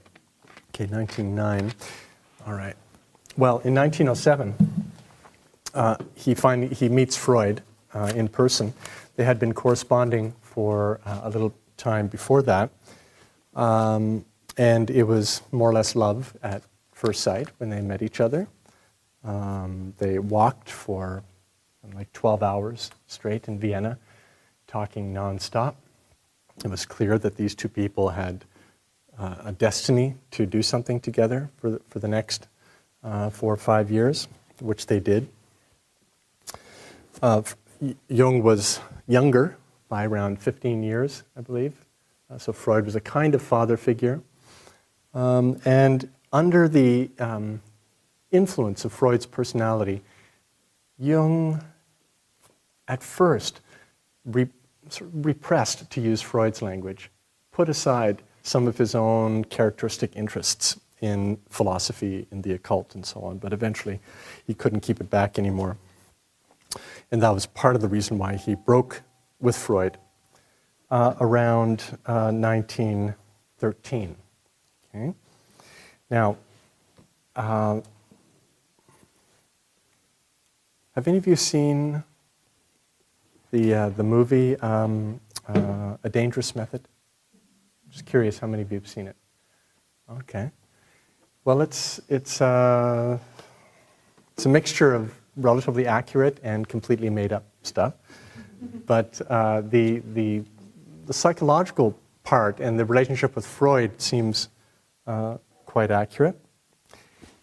Okay, 1909. All right. Well, in 1907, he meets Freud in person. They had been corresponding for a little time before that, and it was more or less love at first sight when they met each other. They walked for like 12 hours straight in Vienna, talking nonstop. It was clear that these two people had a destiny to do something together for the next 4 or 5 years, which they did. Jung was younger by around 15 years, I believe. So Freud was a kind of father figure. And under the influence of Freud's personality, Jung at first repressed, to use Freud's language, put aside some of his own characteristic interests in philosophy, in the occult, and so on. But eventually, he couldn't keep it back anymore. And that was part of the reason why he broke with Freud around 1913. Okay? Now, have any of you seen the movie A Dangerous Method? Just curious how many of you have seen it. Okay. Well, it's a mixture of relatively accurate and completely made up stuff, but the psychological part and the relationship with Freud seems quite accurate.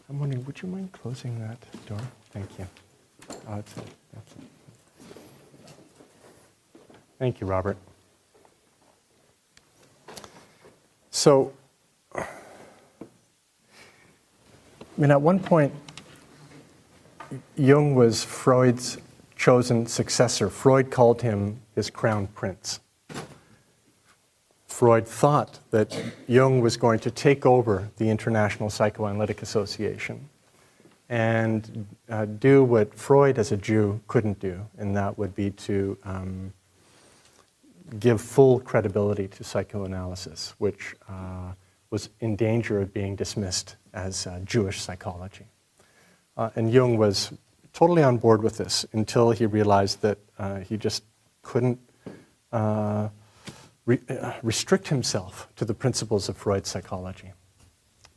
I'm wondering, would you mind closing that door? Thank you. Thank you. Thank you, Robert. So, I mean, at one point, Jung was Freud's chosen successor. Freud called him his crown prince. Freud thought that Jung was going to take over the International Psychoanalytic Association and do what Freud as a Jew couldn't do, and that would be to give full credibility to psychoanalysis, which was in danger of being dismissed as Jewish psychology. And Jung was totally on board with this until he realized that he just couldn't restrict himself to the principles of Freud's psychology.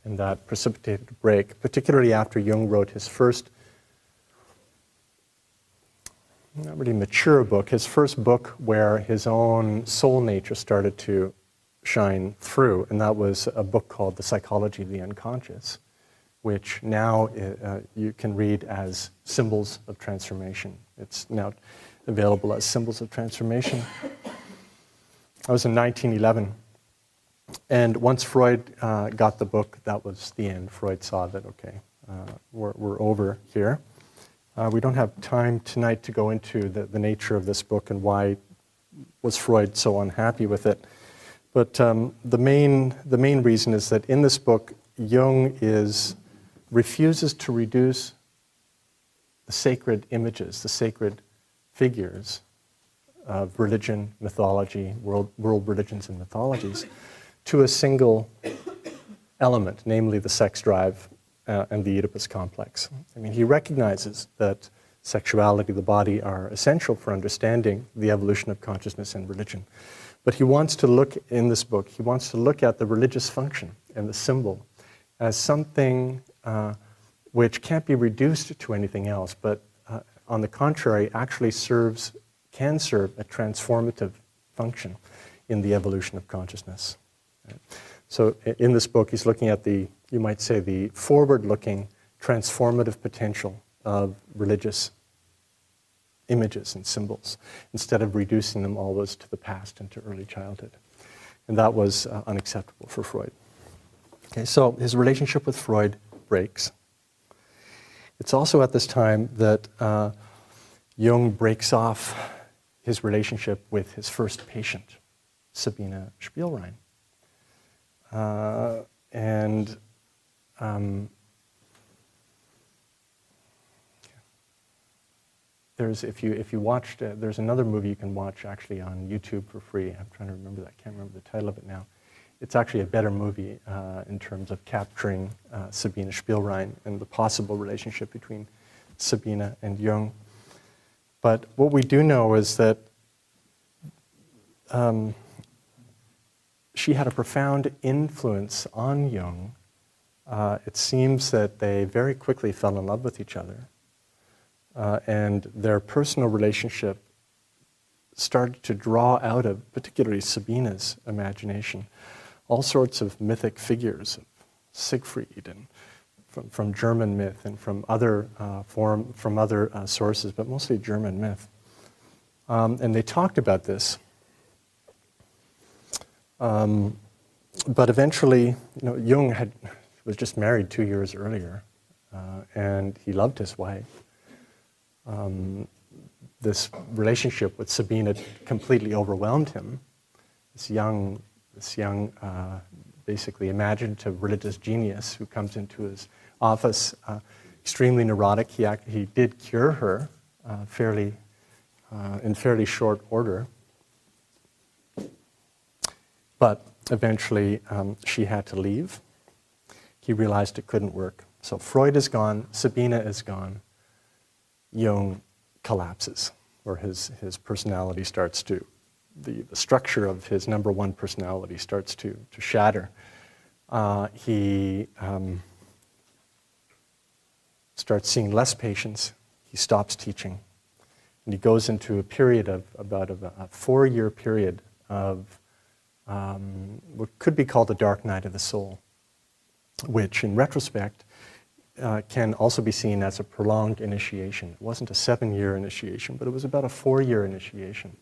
And that precipitated a break, particularly after Jung wrote his first, not really mature book, his first book where his own soul nature started to shine through, and that was a book called The Psychology of the Unconscious, which now you can read as Symbols of Transformation. It's now available as Symbols of Transformation. That was in 1911. And once Freud got the book, that was the end. Freud saw that, okay, we're over here. We don't have time tonight to go into the nature of this book and why was Freud so unhappy with it. But the main reason is that in this book, Jung refuses to reduce the sacred images, the sacred figures of religion, mythology, world religions and mythologies, to a single element, namely the sex drive and the Oedipus complex. I mean, he recognizes that sexuality, the body, are essential for understanding the evolution of consciousness and religion. But he wants to look, in this book, he wants to look at the religious function and the symbol as something which can't be reduced to anything else, but on the contrary, actually can serve a transformative function in the evolution of consciousness. So in this book, he's looking at you might say, the forward-looking transformative potential of religious images and symbols, instead of reducing them always to the past and to early childhood. And that was unacceptable for Freud. Okay, so his relationship with Freud breaks. It's also at this time that Jung breaks off his relationship with his first patient, Sabine Spielrein. If you watched, there's another movie you can watch actually on YouTube for free. I'm trying to remember that. I can't remember the title of it now. It's actually a better movie in terms of capturing Sabine Spielrein and the possible relationship between Sabine and Jung. But what we do know is that she had a profound influence on Jung. It seems that they very quickly fell in love with each other. And their personal relationship started to draw out of, particularly Sabine's imagination, all sorts of mythic figures, Siegfried, and from German myth and from other sources, but mostly German myth. And they talked about this. But eventually, Jung was just married 2 years earlier, and he loved his wife. This relationship with Sabine had completely overwhelmed him. This young, basically imaginative religious genius who comes into his office, extremely neurotic. He did cure her in fairly short order. But eventually, she had to leave. He realized it couldn't work. So Freud is gone, Sabine is gone. Jung collapses, or his personality starts to, the structure of his number one personality starts to shatter. He starts seeing less patients. He stops teaching. And he goes into a period of about a 4-year period of what could be called the dark night of the soul, which in retrospect can also be seen as a prolonged initiation. It wasn't a 7-year initiation, but it was about a 4-year initiation,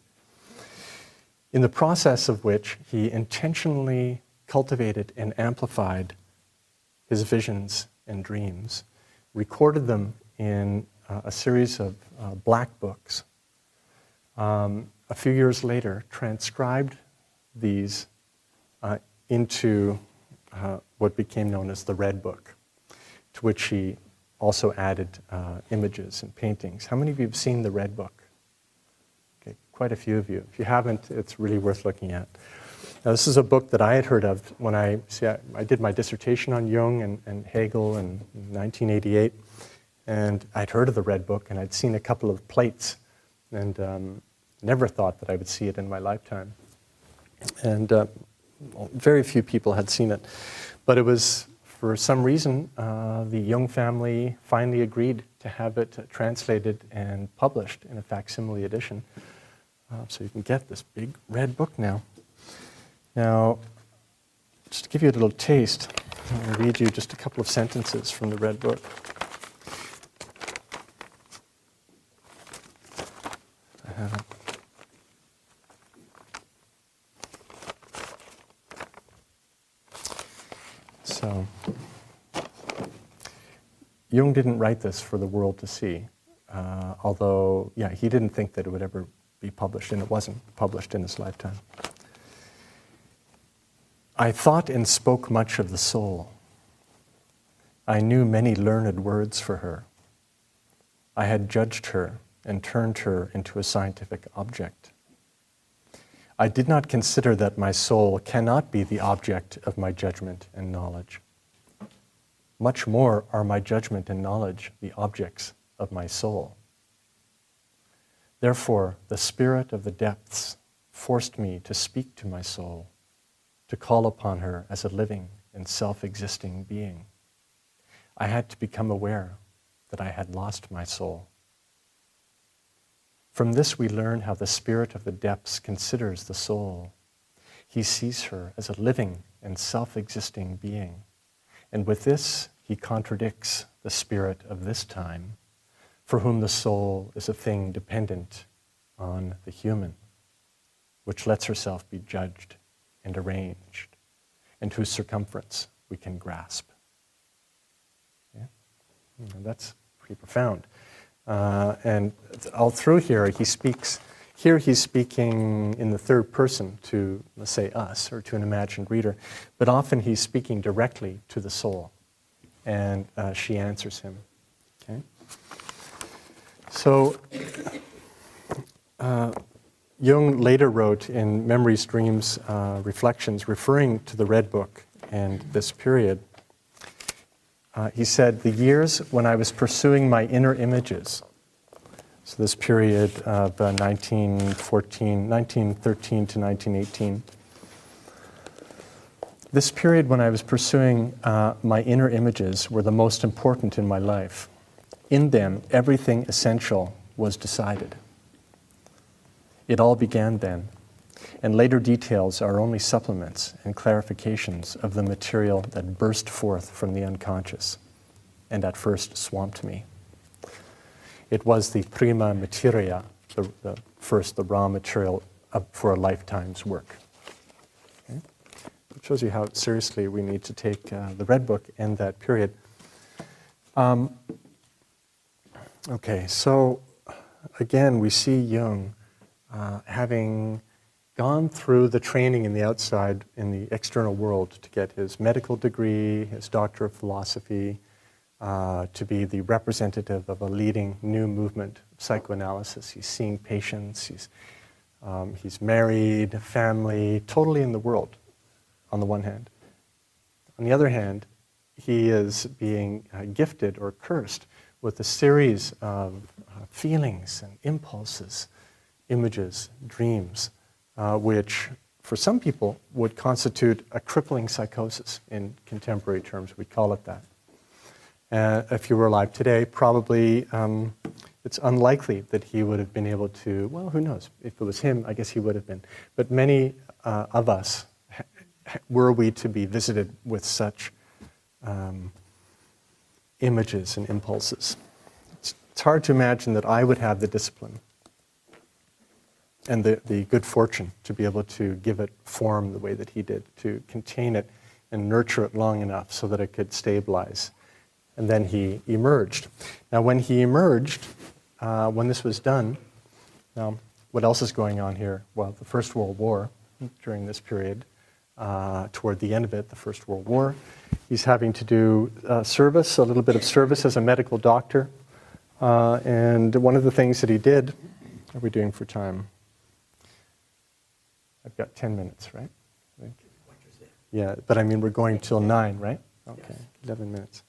in the process of which he intentionally cultivated and amplified his visions and dreams, recorded them in a series of black books. A few years later, transcribed these into what became known as the Red Book, to which he also added images and paintings. How many of you have seen the Red Book? Okay, quite a few of you. If you haven't, it's really worth looking at. Now, this is a book that I had heard of when I did my dissertation on Jung and Hegel in 1988, and I'd heard of the Red Book, and I'd seen a couple of plates, and never thought that I would see it in my lifetime. And very few people had seen it. But it was, for some reason, the Jung family finally agreed to have it translated and published in a facsimile edition. So you can get this big red book now. Now, just to give you a little taste, I'll read you just a couple of sentences from the Red Book. I have it. So, Jung didn't write this for the world to see, although, yeah, he didn't think that it would ever be published, and it wasn't published in his lifetime. I thought and spoke much of the soul. I knew many learned words for her. I had judged her and turned her into a scientific object. I did not consider that my soul cannot be the object of my judgment and knowledge. Much more are my judgment and knowledge the objects of my soul. Therefore, the spirit of the depths forced me to speak to my soul, to call upon her as a living and self-existing being. I had to become aware that I had lost my soul. From this we learn how the spirit of the depths considers the soul. He sees her as a living and self-existing being. And with this, he contradicts the spirit of this time, for whom the soul is a thing dependent on the human, which lets herself be judged and arranged, and whose circumference we can grasp. Yeah? That's pretty profound. And all through here, he's speaking in the third person to, let's say, us, or to an imagined reader, but often he's speaking directly to the soul, and she answers him. Okay? So, Jung later wrote in Memories, Dreams, Reflections, referring to the Red Book and this period, he said, the years when I was pursuing my inner images, so this period of 1913 to 1918, this period when I was pursuing my inner images were the most important in my life. In them, everything essential was decided. It all began then, and later details are only supplements and clarifications of the material that burst forth from the unconscious and at first swamped me. It was the prima materia, the raw material for a lifetime's work. Okay? It shows you how seriously we need to take the Red Book and that period. Okay, so again, we see Jung having gone through the training in the outside, in the external world, to get his medical degree, his doctor of philosophy, to be the representative of a leading new movement, psychoanalysis. He's seeing patients, he's married, family, totally in the world, on the one hand. On the other hand, he is being gifted or cursed with a series of feelings and impulses, images, dreams, which for some people would constitute a crippling psychosis in contemporary terms. We call it that. If you were alive today, probably it's unlikely that he would have been able to, well, who knows? If it was him, I guess he would have been. But many of us, were we to be visited with such images and impulses, it's hard to imagine that I would have the discipline and the good fortune to be able to give it form the way that he did, to contain it and nurture it long enough so that it could stabilize. And then he emerged. Now, when he emerged, when this was done, now, what else is going on here? Well, the First World War, during this period, toward the end of it, the First World War. He's having to do service, a little bit of service as a medical doctor. And one of the things that he did, how are we doing for time? I've got 10 minutes, right? I think. Yeah, but I mean, we're going till 9, right? Okay, yes. 11 minutes.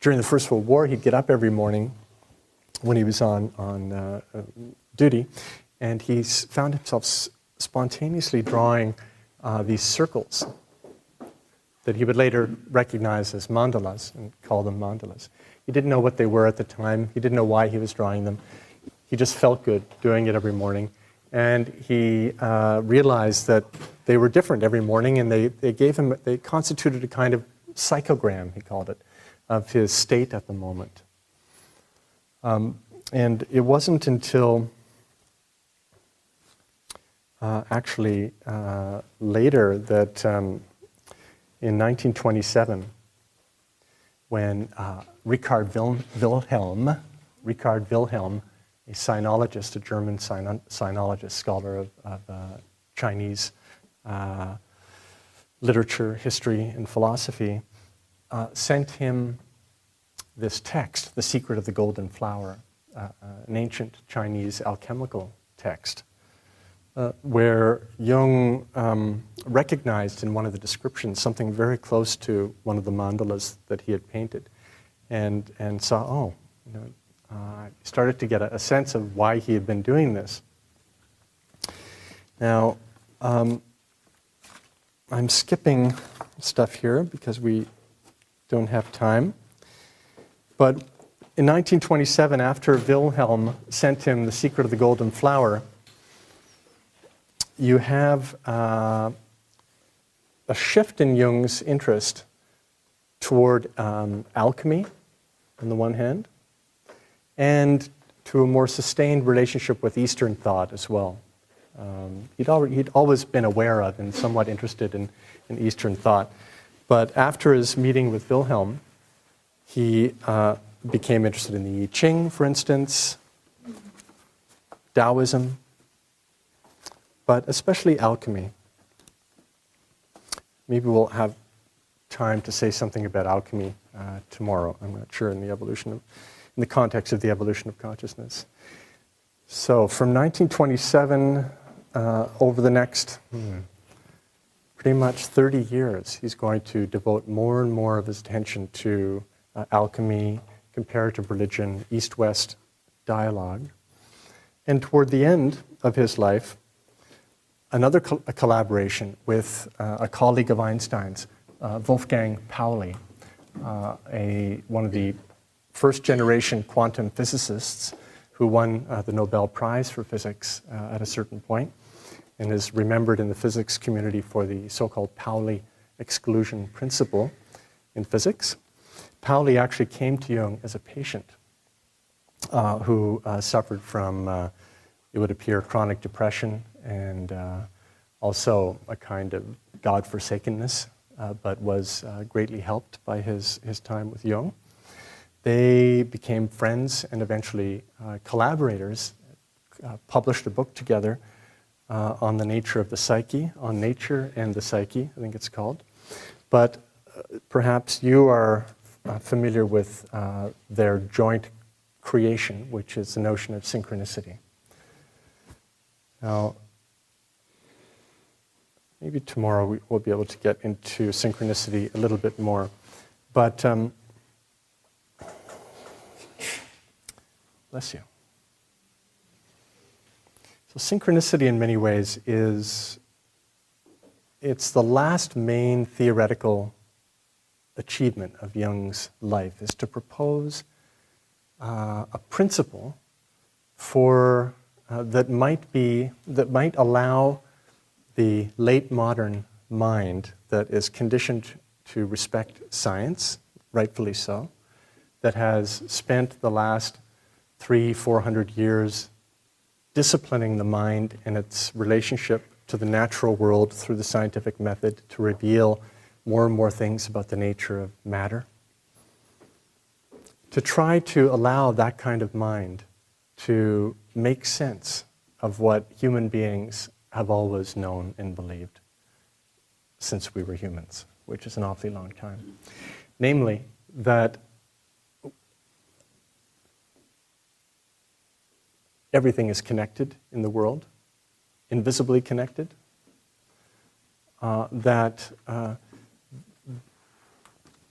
During the First World War, he'd get up every morning when he was on duty, and he found himself spontaneously drawing these circles that he would later recognize as mandalas and call them mandalas. He didn't know what they were at the time. He didn't know why he was drawing them. He just felt good doing it every morning. And he realized that they were different every morning, and they constituted a kind of psychogram, he called it, of his state at the moment. And it wasn't until later that in 1927, when Richard Wilhelm, a sinologist, a German sinologist, scholar of Chinese literature, history, and philosophy, sent him this text, The Secret of the Golden Flower, an ancient Chinese alchemical text, where Jung recognized in one of the descriptions something very close to one of the mandalas that he had painted, and saw, started to get a sense of why he had been doing this. Now, I'm skipping stuff here because we don't have time, but in 1927, after Wilhelm sent him The Secret of the Golden Flower, you have a shift in Jung's interest toward alchemy, on the one hand, and to a more sustained relationship with Eastern thought as well. He'd always been aware of and somewhat interested in Eastern thought. But after his meeting with Wilhelm, he became interested in the I Ching, for instance, Taoism, but especially alchemy. Maybe we'll have time to say something about alchemy tomorrow. I'm not sure in the context of the evolution of consciousness. So from 1927 over the next pretty much 30 years, he's going to devote more and more of his attention to alchemy, comparative religion, East-West dialogue. And toward the end of his life, another collaboration with a colleague of Einstein's, Wolfgang Pauli, one of the first-generation quantum physicists who won the Nobel Prize for Physics at a certain point, and is remembered in the physics community for the so-called Pauli exclusion principle in physics. Pauli actually came to Jung as a patient who suffered from, it would appear, chronic depression and also a kind of God-forsakenness, but was greatly helped by his time with Jung. They became friends and eventually collaborators, published a book together on the nature of the psyche, on nature and the psyche, I think it's called. But perhaps you are familiar with their joint creation, which is the notion of synchronicity. Now, maybe tomorrow we'll be able to get into synchronicity a little bit more. But, bless you. So synchronicity in many ways it's the last main theoretical achievement of Jung's life, is to propose a principle for that might allow the late modern mind that is conditioned to respect science, rightfully so, that has spent the last 300-400 years disciplining the mind in its relationship to the natural world through the scientific method to reveal more and more things about the nature of matter. To try to allow that kind of mind to make sense of what human beings have always known and believed since we were humans, which is an awfully long time. Namely, that everything is connected in the world, invisibly connected, that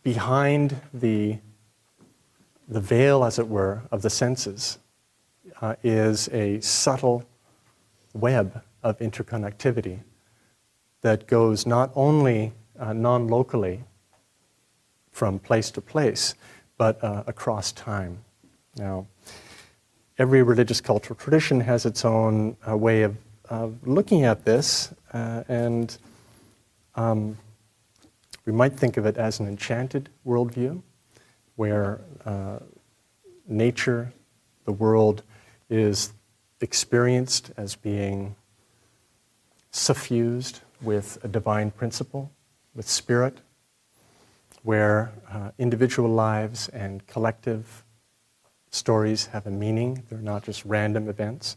behind the veil, as it were, of the senses is a subtle web of interconnectivity that goes not only non-locally from place to place, but across time. Now, every religious cultural tradition has its own way of looking at this, and we might think of it as an enchanted worldview, where nature, the world, is experienced as being suffused with a divine principle, with spirit, where individual lives and collective stories have a meaning. They're not just random events.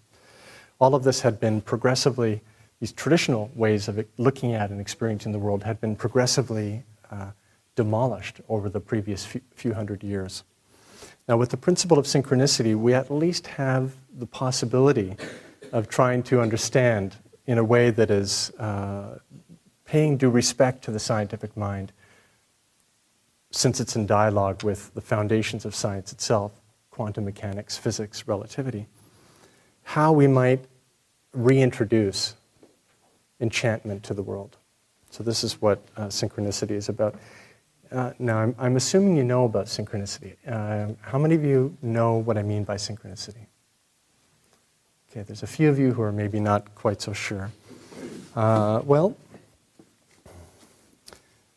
All of this had been progressively, these traditional ways of looking at and experiencing the world had been progressively demolished over the previous few hundred years. Now, with the principle of synchronicity, we at least have the possibility of trying to understand in a way that is paying due respect to the scientific mind, since it's in dialogue with the foundations of science itself, quantum mechanics, physics, relativity, how we might reintroduce enchantment to the world. So this is what synchronicity is about. Now, I'm assuming you know about synchronicity. How many of you know what I mean by synchronicity? Okay, there's a few of you who are maybe not quite so sure. Well,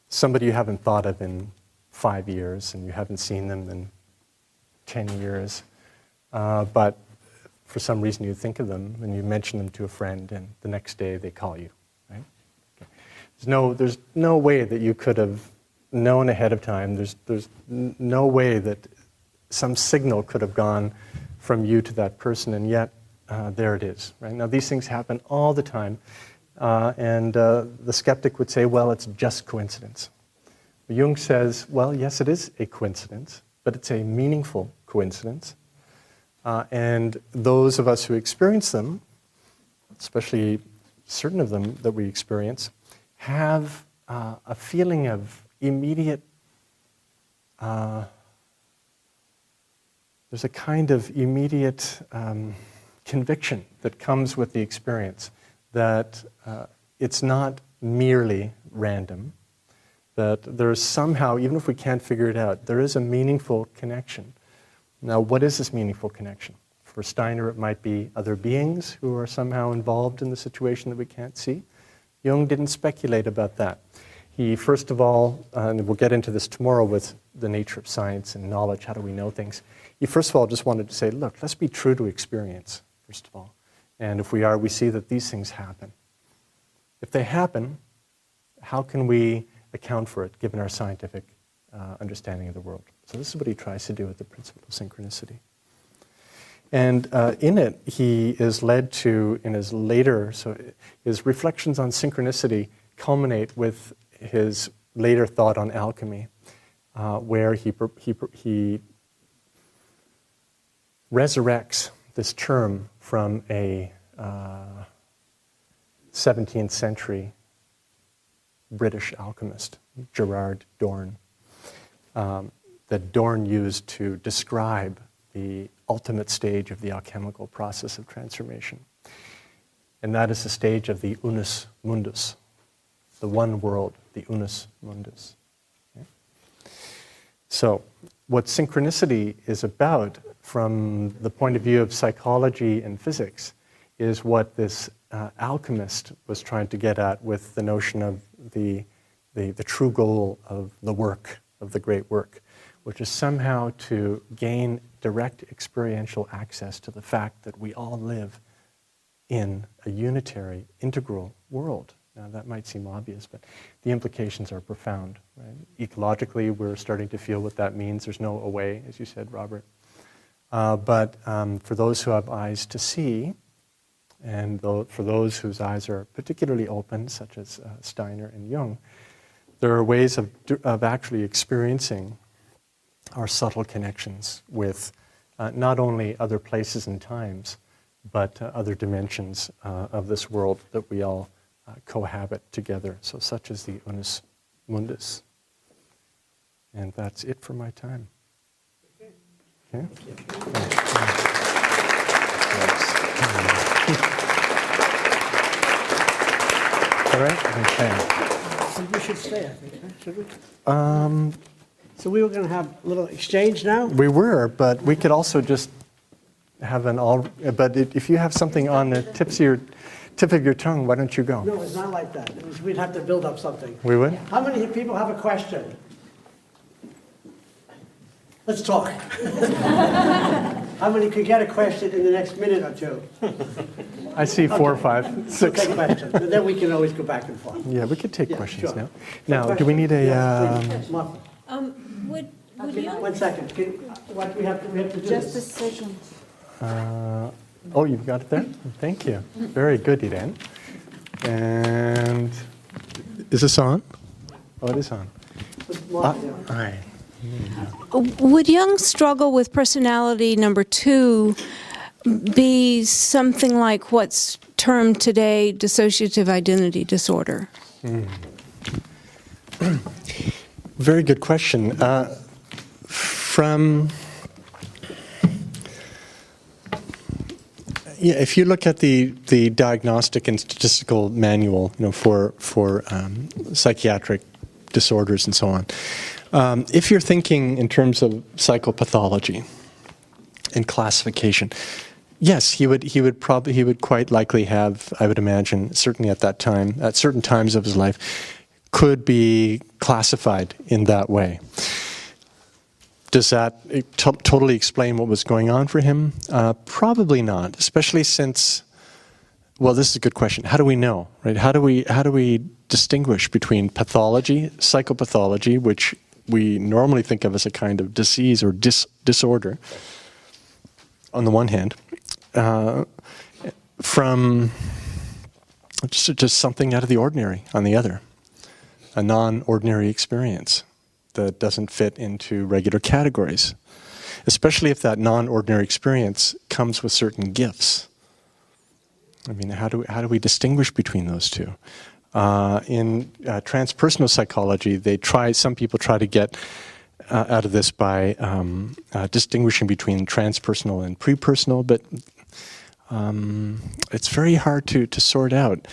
somebody you haven't thought of in 5 years, and you haven't seen them in 10 years, but for some reason you think of them and you mention them to a friend, and the next day they call you, right? Okay. There's no way that you could have known ahead of time. There's no way that some signal could have gone from you to that person, and yet there it is, right? Now, these things happen all the time, and the skeptic would say, well, it's just coincidence. Jung says, well, yes, it is a coincidence, but it's a meaningful coincidence. And those of us who experience them, especially certain of them that we experience, have a feeling of immediate, there's a kind of immediate conviction that comes with the experience that it's not merely random, that there's somehow, even if we can't figure it out, there is a meaningful connection. Now, what is this meaningful connection? For Steiner, it might be other beings who are somehow involved in the situation that we can't see. Jung didn't speculate about that. He, first of all, and we'll get into this tomorrow with the nature of science and knowledge, how do we know things? He, first of all, just wanted to say, look, let's be true to experience, first of all. And if we are, we see that these things happen. If they happen, how can we account for it, given our scientific understanding of the world? So this is what he tries to do with the principle of synchronicity. And in it, he is led to, in his later, so his reflections on synchronicity culminate with his later thought on alchemy, where he resurrects this term from a 17th century British alchemist, Gerard Dorn, that Dorn used to describe the ultimate stage of the alchemical process of transformation. And that is the stage of the unus mundus, the one world, the unus mundus. Okay? So, what synchronicity is about from the point of view of psychology and physics is what this alchemist was trying to get at with the notion of the true goal of the work, of the great work, which is somehow to gain direct experiential access to the fact that we all live in a unitary, integral world. Now, that might seem obvious, but the implications are profound. Right? Ecologically, we're starting to feel what that means. There's no away, as you said, Robert. But for those who have eyes to see, And for those whose eyes are particularly open, such as Steiner and Jung, there are ways of actually experiencing our subtle connections with not only other places and times, but other dimensions of this world that we all cohabit together. So such is the unus mundus. And that's it for my time. Okay? All right? Okay. So we should stay, I think, huh? Should we? So we were going to have a little exchange now? We were, but we could also just have an all. But if you have something on the tip of your tongue, why don't you go? No, it's not like that. We'd have to build up something. We would? How many people have a question? Let's talk. How many could get a question in the next minute or two? I see 4 or 5, We'll 6. take questions, and then we can always go back and forth. Yeah, we could take Yeah, questions sure. now. Now, do we need a? Yes, please. Martha. Would Okay, you, 1 second. What we have to do Just a this. second. Oh, you've got it there? Thank you. Very good, Irene. And is this on? Oh, it is on. Martha, yeah. Aye. would Jung's struggle with personality number 2 be something like what's termed today dissociative identity disorder? Very good question. If you look at the diagnostic and statistical manual, for psychiatric disorders and so on, if you're thinking in terms of psychopathology and classification, yes, he would quite likely have, I would imagine, certainly at that time, at certain times of his life, could be classified in that way. Does that totally explain what was going on for him? Probably not, especially since, well, this is a good question. How do we know, right? How do we distinguish between pathology, psychopathology, which we normally think of as a kind of disease or disorder, on the one hand, from just something out of the ordinary on the other, a non-ordinary experience that doesn't fit into regular categories, especially if that non-ordinary experience comes with certain gifts. I mean, how do we distinguish between those two? In transpersonal psychology, some people try to get out of this by distinguishing between transpersonal and prepersonal, but it's very hard to sort out.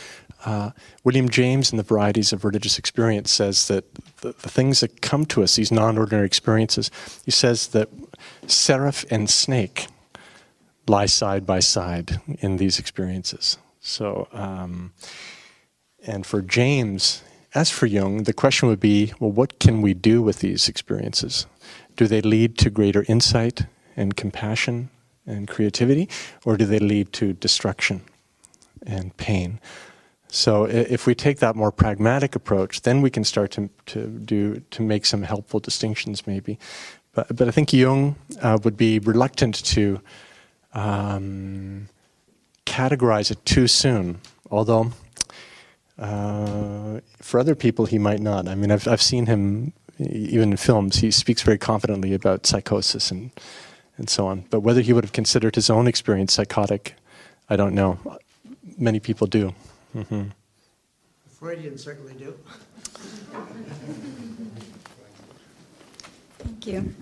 William James in The Varieties of Religious Experience says that the things that come to us, these non-ordinary experiences, he says that seraph and snake lie side by side in these experiences. So, and for James, as for Jung, the question would be, well, what can we do with these experiences? Do they lead to greater insight and compassion and creativity, or do they lead to destruction and pain? So if we take that more pragmatic approach, then we can start to make some helpful distinctions, maybe. But I think Jung would be reluctant to categorize it too soon. Although for other people he might not. I mean, I've seen him even in films. He speaks very confidently about psychosis and so on. But whether he would have considered his own experience psychotic, I don't know. Many people do. Mm-hmm. Freudians certainly do. Thank you.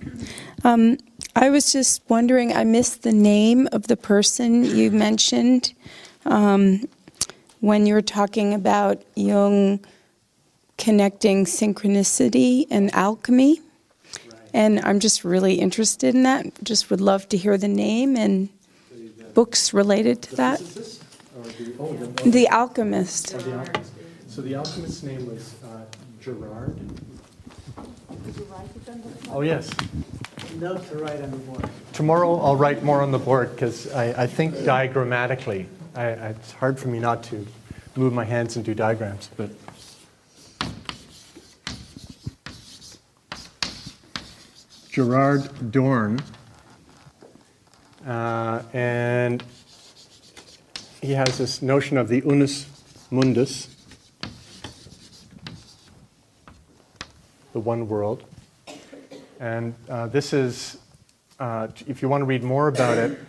I was just wondering, I missed the name of the person you mentioned when you were talking about Jung connecting synchronicity and alchemy. Right. And I'm just really interested in that. Just would love to hear the name and books related to that. The Alchemist. So the alchemist's name was Gerard. Did you write it on the board? Oh, yes. Notes to write on the board. Tomorrow I'll write more on the board because I think diagrammatically. It's hard for me not to move my hands and do diagrams, but Gerard Dorn, and he has this notion of the unus mundus, the one world. And this is, if you want to read more about it,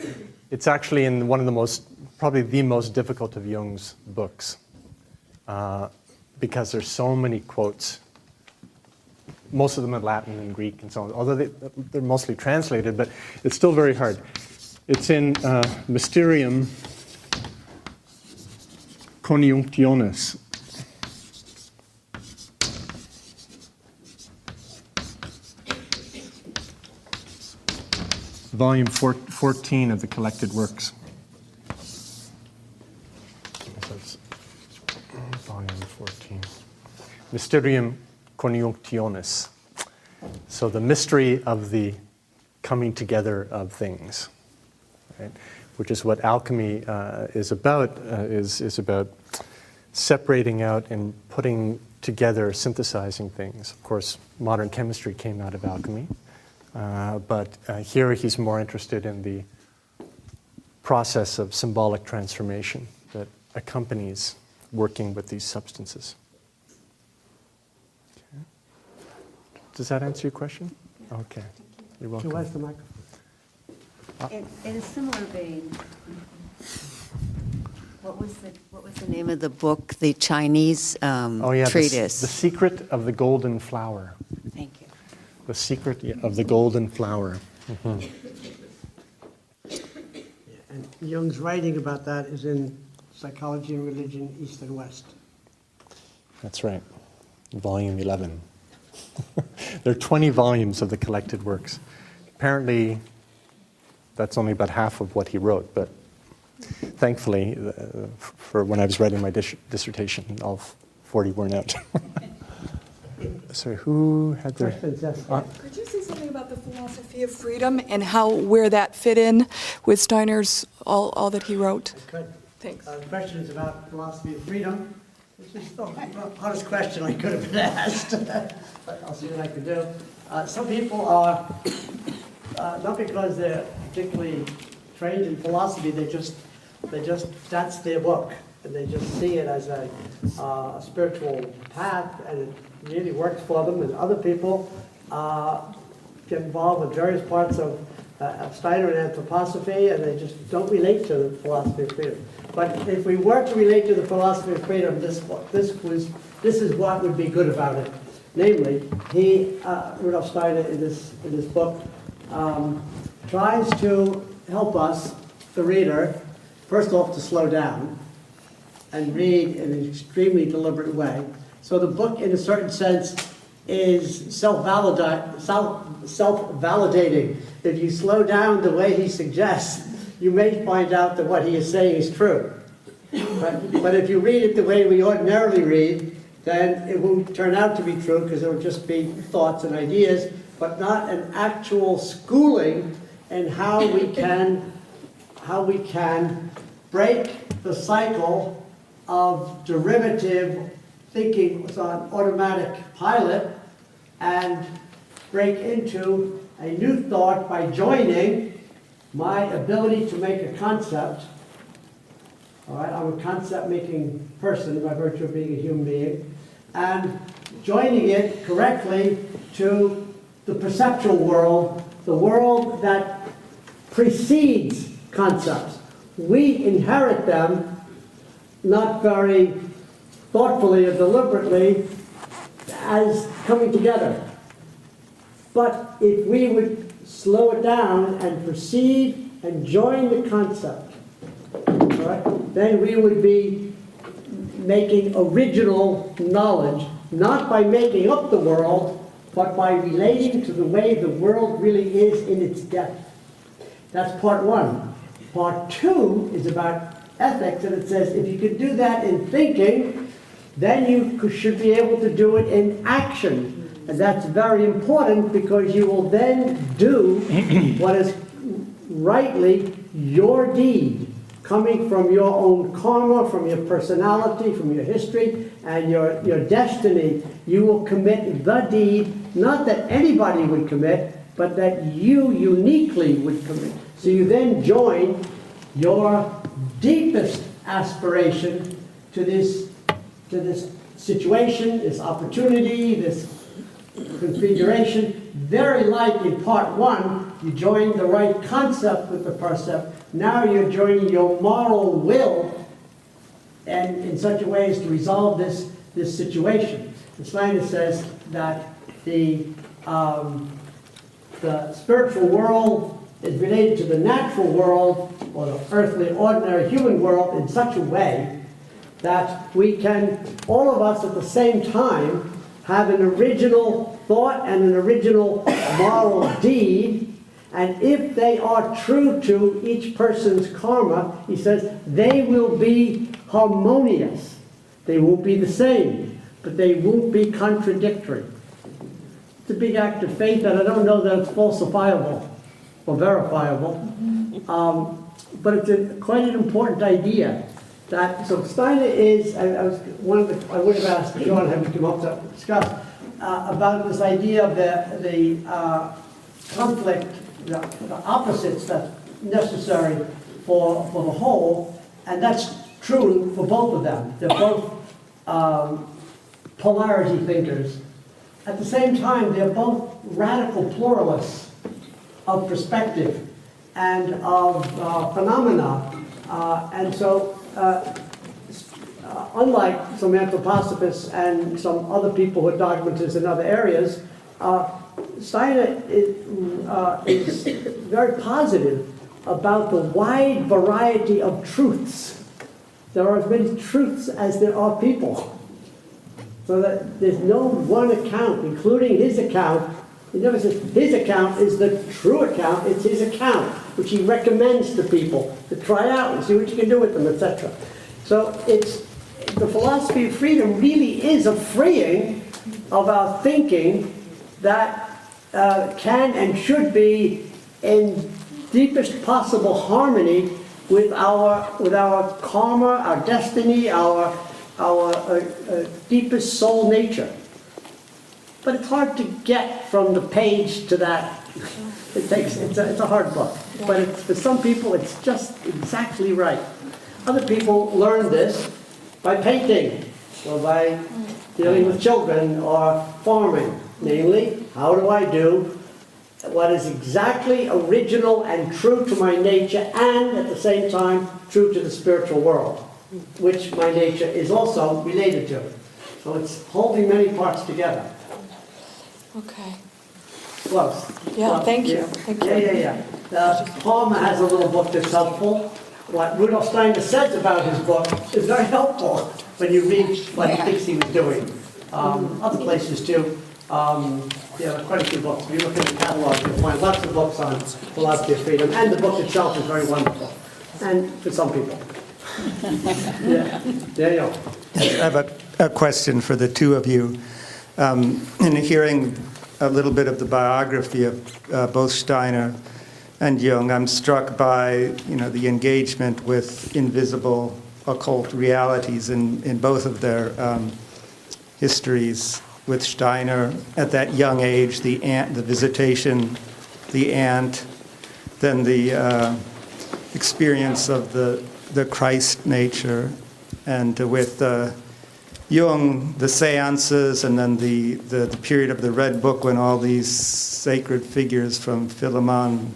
it's actually in one of the most, probably the most difficult of Jung's books, because there's so many quotes, most of them in Latin and Greek and so on, although they're mostly translated, but it's still very hard. It's in Mysterium Conjunctionis. Volume 14 of the collected works. So it's volume 14. Mysterium Conjunctionis. So the mystery of the coming together of things, right? Which is what alchemy is about, is about separating out and putting together, synthesizing things. Of course, modern chemistry came out of alchemy. But here he's more interested in the process of symbolic transformation that accompanies working with these substances. Okay. Does that answer your question? Okay. You're welcome. Where's the microphone? In a similar vein, what was the name of the book? The Chinese treatise. The Secret of the Golden Flower. Thank you. The Secret of the Golden Flower. Mm-hmm. And Jung's writing about that is in Psychology and Religion, East and West. That's right. Volume 11. There are 20 volumes of the collected works. Apparently, that's only about half of what he wrote, but thankfully, for when I was writing my dissertation, all 40 weren't out. Sorry, who had their... Questions, yes. Could you say something about the philosophy of freedom and where that fit in with Steiner's, all that he wrote? I could. Thanks. Questions about philosophy of freedom, which is the hardest question I could have been asked, but I'll see what I can do. Some people are, not because they're particularly trained in philosophy, they just that's their book, and they just see it as a spiritual path, and it really works for them. And other people get involved with various parts of Steiner and anthroposophy, and they just don't relate to the philosophy of freedom. But if we were to relate to the philosophy of freedom, this is what would be good about it. Namely, Rudolf Steiner in this book tries to help us, the reader, first off to slow down and read in an extremely deliberate way. So the book, in a certain sense, is self-validating. If you slow down the way he suggests, you may find out that what he is saying is true. But if you read it the way we ordinarily read, then it won't turn out to be true, because it will just be thoughts and ideas, but not an actual schooling in how we can break the cycle of derivative thinking on automatic pilot and break into a new thought by joining my ability to make a concept. All right, I'm a concept-making person by virtue of being a human being, and joining it correctly to the perceptual world, the world that precedes concepts. We inherit them, not very thoughtfully or deliberately, as coming together. But if we would slow it down and proceed and join the concept, all right, then we would be making original knowledge, not by making up the world, but by relating to the way the world really is in its depth. That's part one. Part two is about ethics, and it says if you could do that in thinking, then you should be able to do it in action. And that's very important, because you will then do what is rightly your deed, coming from your own karma, from your personality, from your history, and your destiny. You will commit the deed, not that anybody would commit, but that you uniquely would commit. So you then join your deepest aspiration to this situation, this opportunity, this configuration. Very like in part one, you join the right concept with the percept. Now you're joining your moral will, and in such a way as to resolve this situation. And Steiner says that the spiritual world is related to the natural world, or the earthly, ordinary human world, in such a way that we can, all of us at the same time, have an original thought and an original moral deed, and if they are true to each person's karma, he says, they will be harmonious. They won't be the same, but they won't be contradictory. It's a big act of faith, and I don't know that it's falsifiable or verifiable, but it's quite an important idea. So Steiner is, I would have asked John, have you come up to discuss about this idea of the conflict, the opposites that's necessary for the whole, and that's true for both of them. They're both polarity thinkers. At the same time, they're both radical pluralists of perspective and of phenomena, and so unlike some anthroposophists and some other people who are dogmatists in other areas, Steiner is very positive about the wide variety of truths. There are as many truths as there are people. So that there's no one account, including his account. He never says his account is the true account, it's his account, which he recommends to people to try out and see what you can do with them, etc. So the philosophy of freedom really is a freeing of our thinking that can and should be in deepest possible harmony with our karma, our destiny, our deepest soul nature. But it's hard to get from the page to that. It's a hard book. But for some people, it's just exactly right. Other people learn this by painting, or by dealing with children, or farming. Namely, how do I do what is exactly original and true to my nature, and at the same time, true to the spiritual world, which my nature is also related to. So it's holding many parts together. Okay. Close. Yeah, Close. thank you. Yeah. Thank you. Yeah. Palmer has a little book that's helpful. What Rudolf Steiner says about his book is very helpful when you read what he thinks he was doing. Other places too. Quite a few books. If you look at the catalog, you'll find lots of books on philosophy of freedom, and the book itself is very wonderful. And for some people. Yeah, there you go. I have a question for the two of you. In hearing a little bit of the biography of both Steiner and Jung, I'm struck by the engagement with invisible occult realities in both of their histories. With Steiner, at that young age, the visitation, the ant, then the experience of the Christ nature, and with Jung, the seances, and then the period of the Red Book when all these sacred figures from Philemon,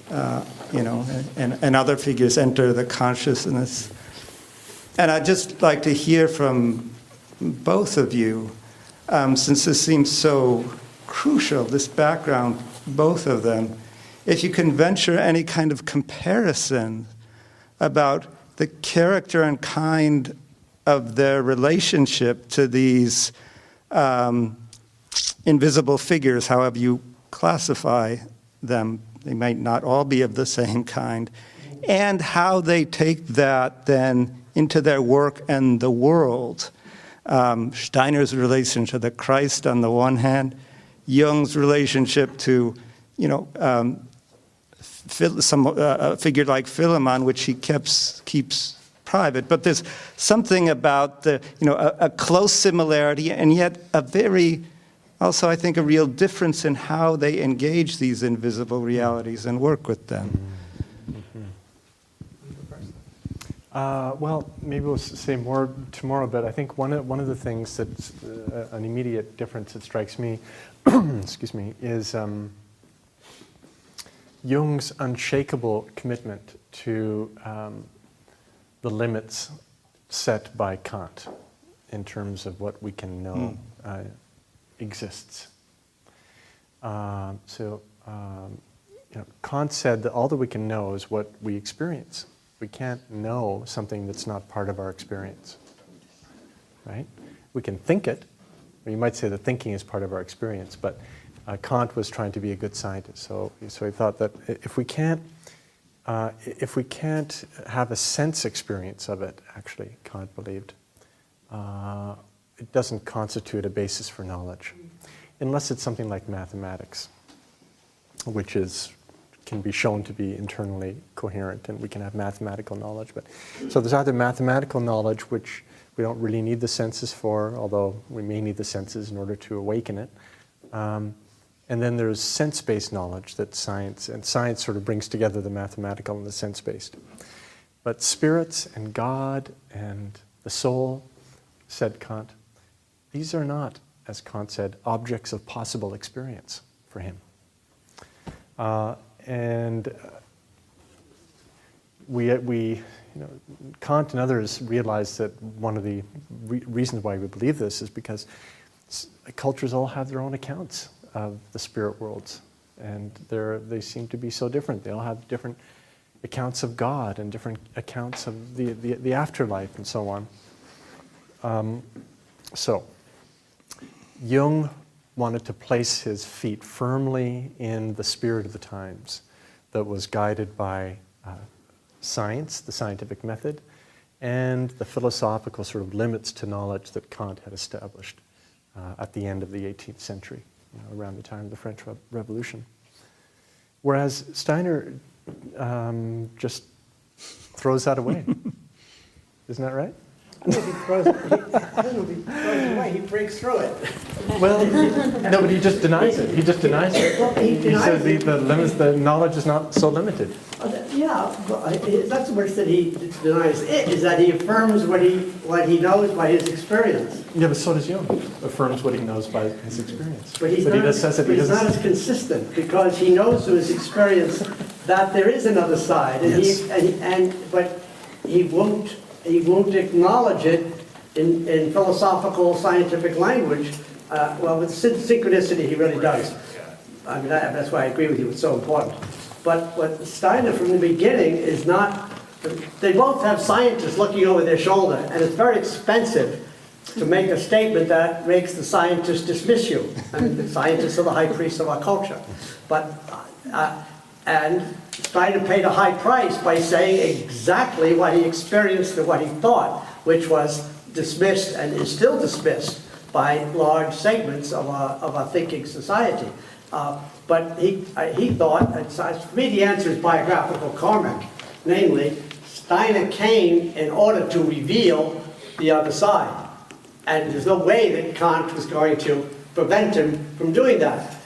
and other figures enter the consciousness. And I'd just like to hear from both of you, since this seems so crucial, this background, both of them, if you can venture any kind of comparison about the character and kind of their relationship to these invisible figures, however you classify them. They might not all be of the same kind. And how they take that then into their work and the world. Steiner's relation to the Christ on the one hand, Jung's relationship to, a figure like Philemon, which he keeps private. But there's something about a close similarity, and yet a very, also I think, a real difference in how they engage these invisible realities and work with them. Well, maybe we'll say more tomorrow, but I think one of the things that's an immediate difference that strikes me, excuse me, is Jung's unshakable commitment to the limits set by Kant in terms of what we can know exists. Kant said that all that we can know is what we experience. We can't know something that's not part of our experience, right? We can think it, or you might say that thinking is part of our experience, but Kant was trying to be a good scientist, so he thought that if we can't have a sense experience of it, actually, Kant believed, it doesn't constitute a basis for knowledge, unless it's something like mathematics, which can be shown to be internally coherent, and we can have mathematical knowledge. So there's either mathematical knowledge, which we don't really need the senses for, although we may need the senses in order to awaken it. And then there's sense-based knowledge that science sort of brings together the mathematical and the sense-based. But spirits and God and the soul, said Kant, these are not, as Kant said, objects of possible experience for him. Kant and others realized that one of the reasons why we believe this is because cultures all have their own accounts of the spirit worlds, and they seem to be so different. They all have different accounts of God and different accounts of the afterlife and so on. So Jung wanted to place his feet firmly in the spirit of the times that was guided by science, the scientific method, and the philosophical sort of limits to knowledge that Kant had established at the end of the 18th century, around the time of the French Revolution. Whereas Steiner just throws that away. Isn't that right? He throws it away, he breaks through it. Well, no, but he just denies it. He just denies it. Well, he says denies the knowledge is not so limited. Yeah, that's the words that he denies. It is that he affirms what he knows by his experience. Yeah, but so does Jung. Affirms what he knows by his experience. But he's not as consistent, because he knows through his experience that there is another side, and but he won't acknowledge it in philosophical scientific language. Well, with synchronicity, he really does. I mean, that's why I agree with you. It's so important. But what Steiner from the beginning is not. They both have scientists looking over their shoulder, and it's very expensive to make a statement that makes the scientists dismiss you. I mean, the scientists are the high priests of our culture. But and Steiner paid a high price by saying exactly what he experienced and what he thought, which was dismissed and is still dismissed by large segments of our thinking society. But he thought, and so for me the answer is biographical karmic, namely, Steiner came in order to reveal the other side. And there's no way that Kant was going to prevent him from doing that.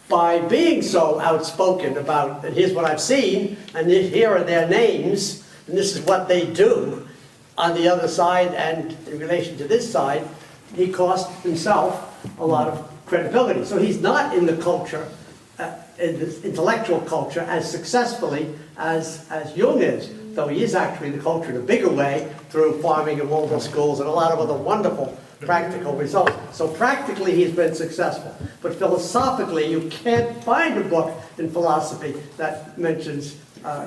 By being so outspoken about, and here's what I've seen, and here are their names, and this is what they do on the other side and in relation to this side, he cost himself a lot of credibility. So he's not in the culture, in the intellectual culture, as successfully as Jung is, though he is actually in the culture in a bigger way through farming and Waldorf schools and a lot of other wonderful practical results. So practically he's been successful. But philosophically, you can't find a book in philosophy that mentions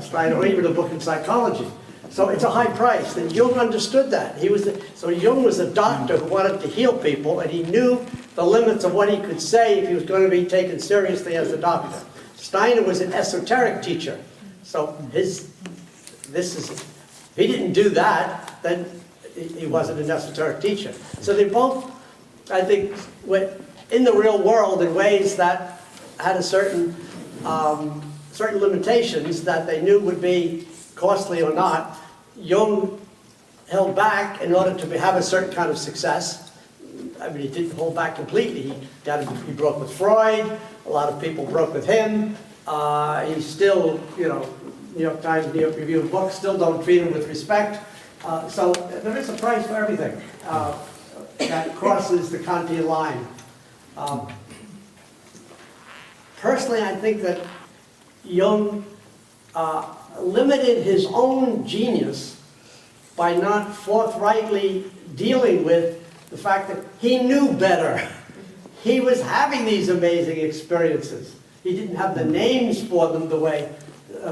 Steiner, or even a book in psychology. So it's a high price, and Jung understood that. So Jung was a doctor who wanted to heal people, and he knew the limits of what he could say if he was going to be taken seriously as a doctor. Steiner was an esoteric teacher. So if he didn't do that, then he wasn't an esoteric teacher. So they both, I think, went in the real world in ways that had a certain limitations that they knew would be costly or not. Jung held back in order to have a certain kind of success. I mean, he didn't hold back completely. He broke with Freud. A lot of people broke with him. He still, New York Times, New York Review of Books still don't treat him with respect. So there is a price for everything that crosses the Kantian line. Personally, I think that Jung limited his own genius by not forthrightly dealing with the fact that he knew better. He was having these amazing experiences. He didn't have the names for them the way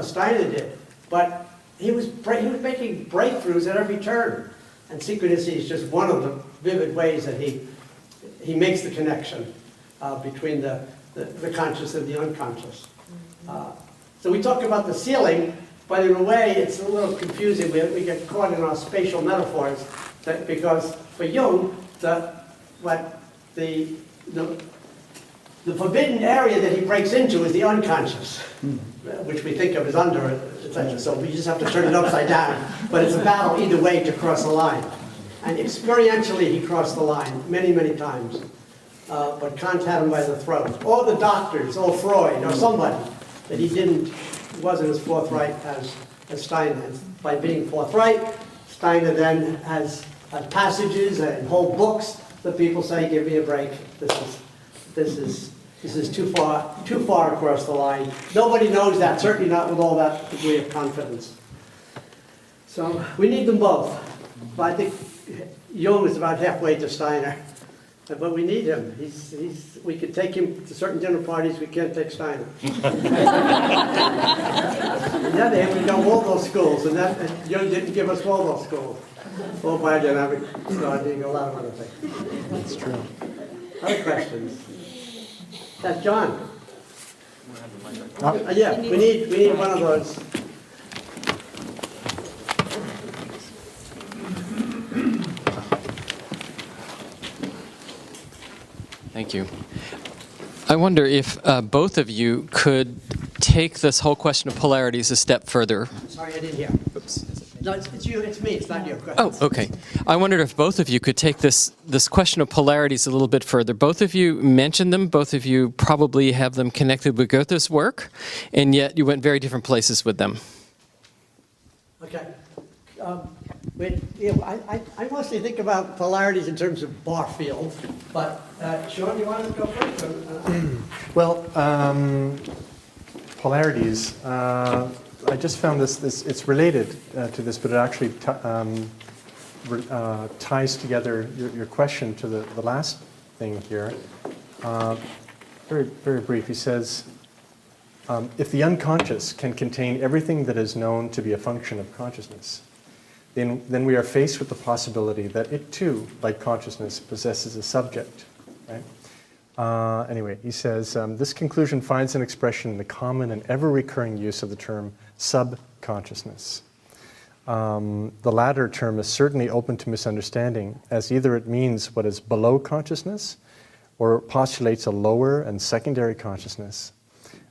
Steiner did, but he was making breakthroughs at every turn. And synchronicity is just one of the vivid ways that he makes the connection between the conscious and the unconscious. So we talk about the ceiling, but in a way it's a little confusing. We get caught in our spatial metaphors because for Jung, the forbidden area that he breaks into is the unconscious, which we think of as under, etc. So we just have to turn it upside down. But it's a battle either way to cross the line. And experientially, he crossed the line many, many times. But Kant had him by the throat. Or the doctors, or Freud, or somebody that he wasn't as forthright as Steiner. By being forthright, Steiner then has passages and whole books that people say, give me a break. This is too far across the line. Nobody knows that, certainly not with all that degree of confidence. So we need them both. But I think Jung is about halfway to Steiner. But we need him. We could take him to certain dinner parties, we can't take Steiner. On the other hand, we know Waldorf schools, and Jung didn't give us Waldorf schools. Or biodynamic studying, a lot of other things. That's true. Other questions? That's John. Yeah, we need one of those. Thank you. I wonder if both of you could take this whole question of polarities a step further. Sorry, I didn't hear. Oops. No, it's you, it's me, it's not you. Oh, okay. I wondered if both of you could take this question of polarities a little bit further. Both of you mentioned them. Both of you probably have them connected with Goethe's work, and yet you went very different places with them. Okay. I mostly think about polarities in terms of Barfield, but Sean, you want to go first? Well, polarities. I just found this it's related to this, but it actually ties together your question to the last thing here. Very, very brief. He says, if the unconscious can contain everything that is known to be a function of consciousness, then we are faced with the possibility that it too, like consciousness, possesses a subject. Right? Anyway, he says, this conclusion finds an expression in the common and ever-recurring use of the term subconsciousness. The latter term is certainly open to misunderstanding, as either it means what is below consciousness, or postulates a lower and secondary consciousness.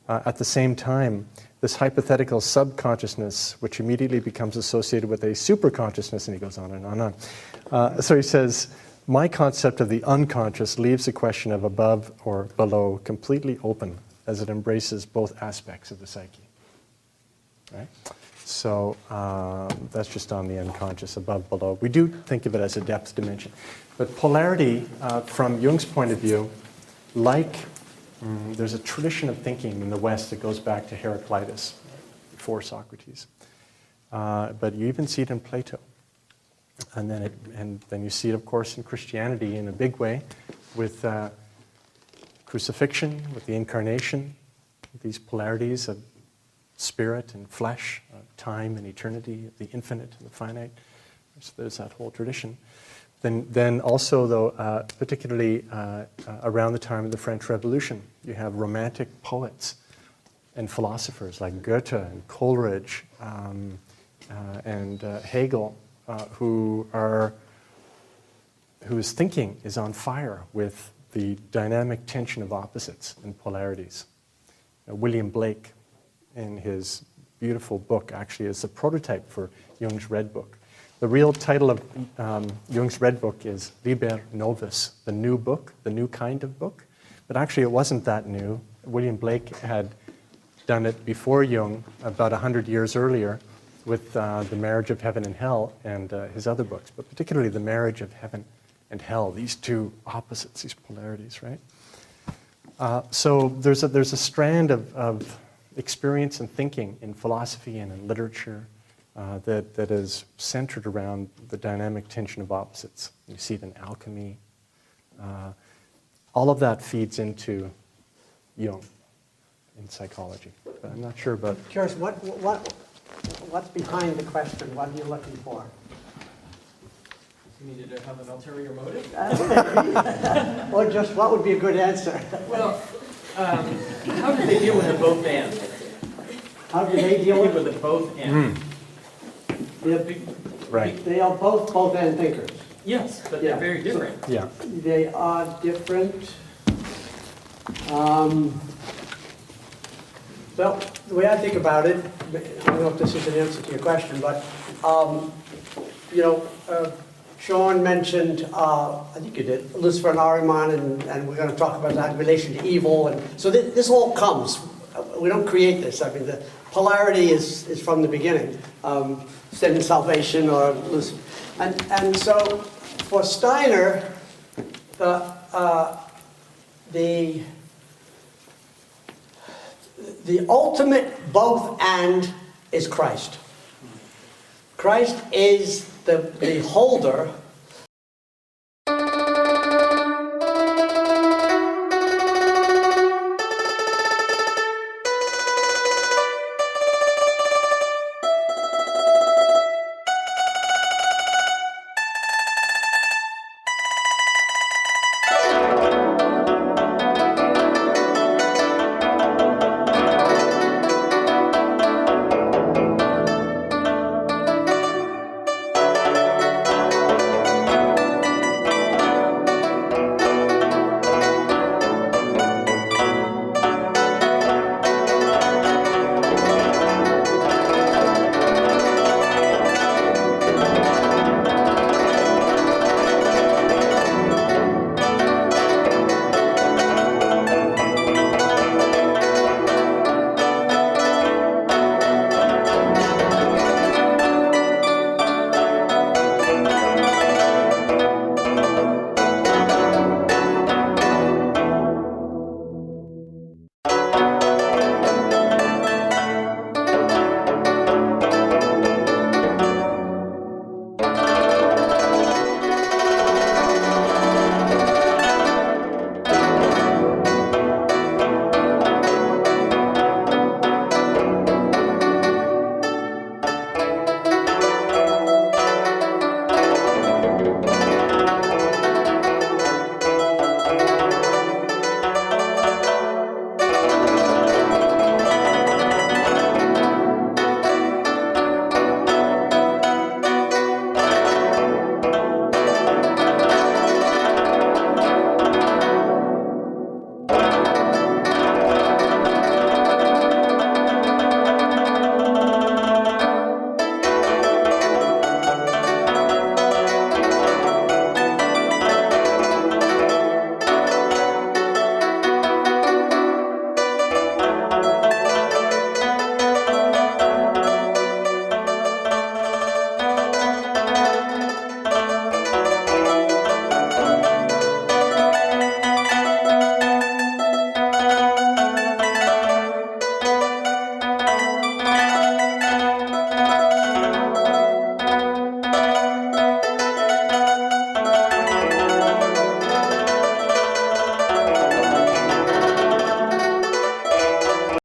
At the same time, this hypothetical subconsciousness, which immediately becomes associated with a superconsciousness, and he goes on and on and on. So he says, my concept of the unconscious leaves the question of above or below completely open, as it embraces both aspects of the psyche. Right? So that's just on the unconscious, above, below. We do think of it as a depth dimension. But polarity, from Jung's point of view, there's a tradition of thinking in the West that goes back to Heraclitus, before Socrates. But you even see it in Plato. And then you see it, of course, in Christianity in a big way, with crucifixion, with the incarnation, these polarities of spirit and flesh, time and eternity, the infinite and the finite. So there's that whole tradition. Then also, though, particularly around the time of the French Revolution, you have romantic poets and philosophers like Goethe and Coleridge and Hegel, whose thinking is on fire with the dynamic tension of opposites and polarities. William Blake, in his beautiful book, actually is a prototype for Jung's Red Book. The real title of Jung's Red Book is Liber Novus, the new book, the new kind of book. But actually it wasn't that new. William Blake had done it before Jung, about 100 years earlier, with The Marriage of Heaven and Hell and his other books, but particularly The Marriage of Heaven and Hell, these two opposites, these polarities, right? So there's a strand of experience and thinking in philosophy and in literature that is centered around the dynamic tension of opposites. You see it in alchemy. All of that feeds into Jung in psychology. But I'm not sure about... Curious, what's behind the question? What are you looking for? You needed to have an ulterior motive? Or just what would be a good answer? Well, how do they deal with the both and? How do they deal with the both and? Right. They are both end thinkers. Yes, but Yeah. they're very different. Yeah. They are different. Well, the way I think about it, I don't know if this is an answer to your question, but, Sean mentioned, I think you did, Lucifer and Ahriman, and we're going to talk about that in relation to evil. And so this all comes. We don't create this. I mean, the polarity is from the beginning. Sin and salvation or Lucifer. And so for Steiner, the ultimate both and is Christ. Christ is the holder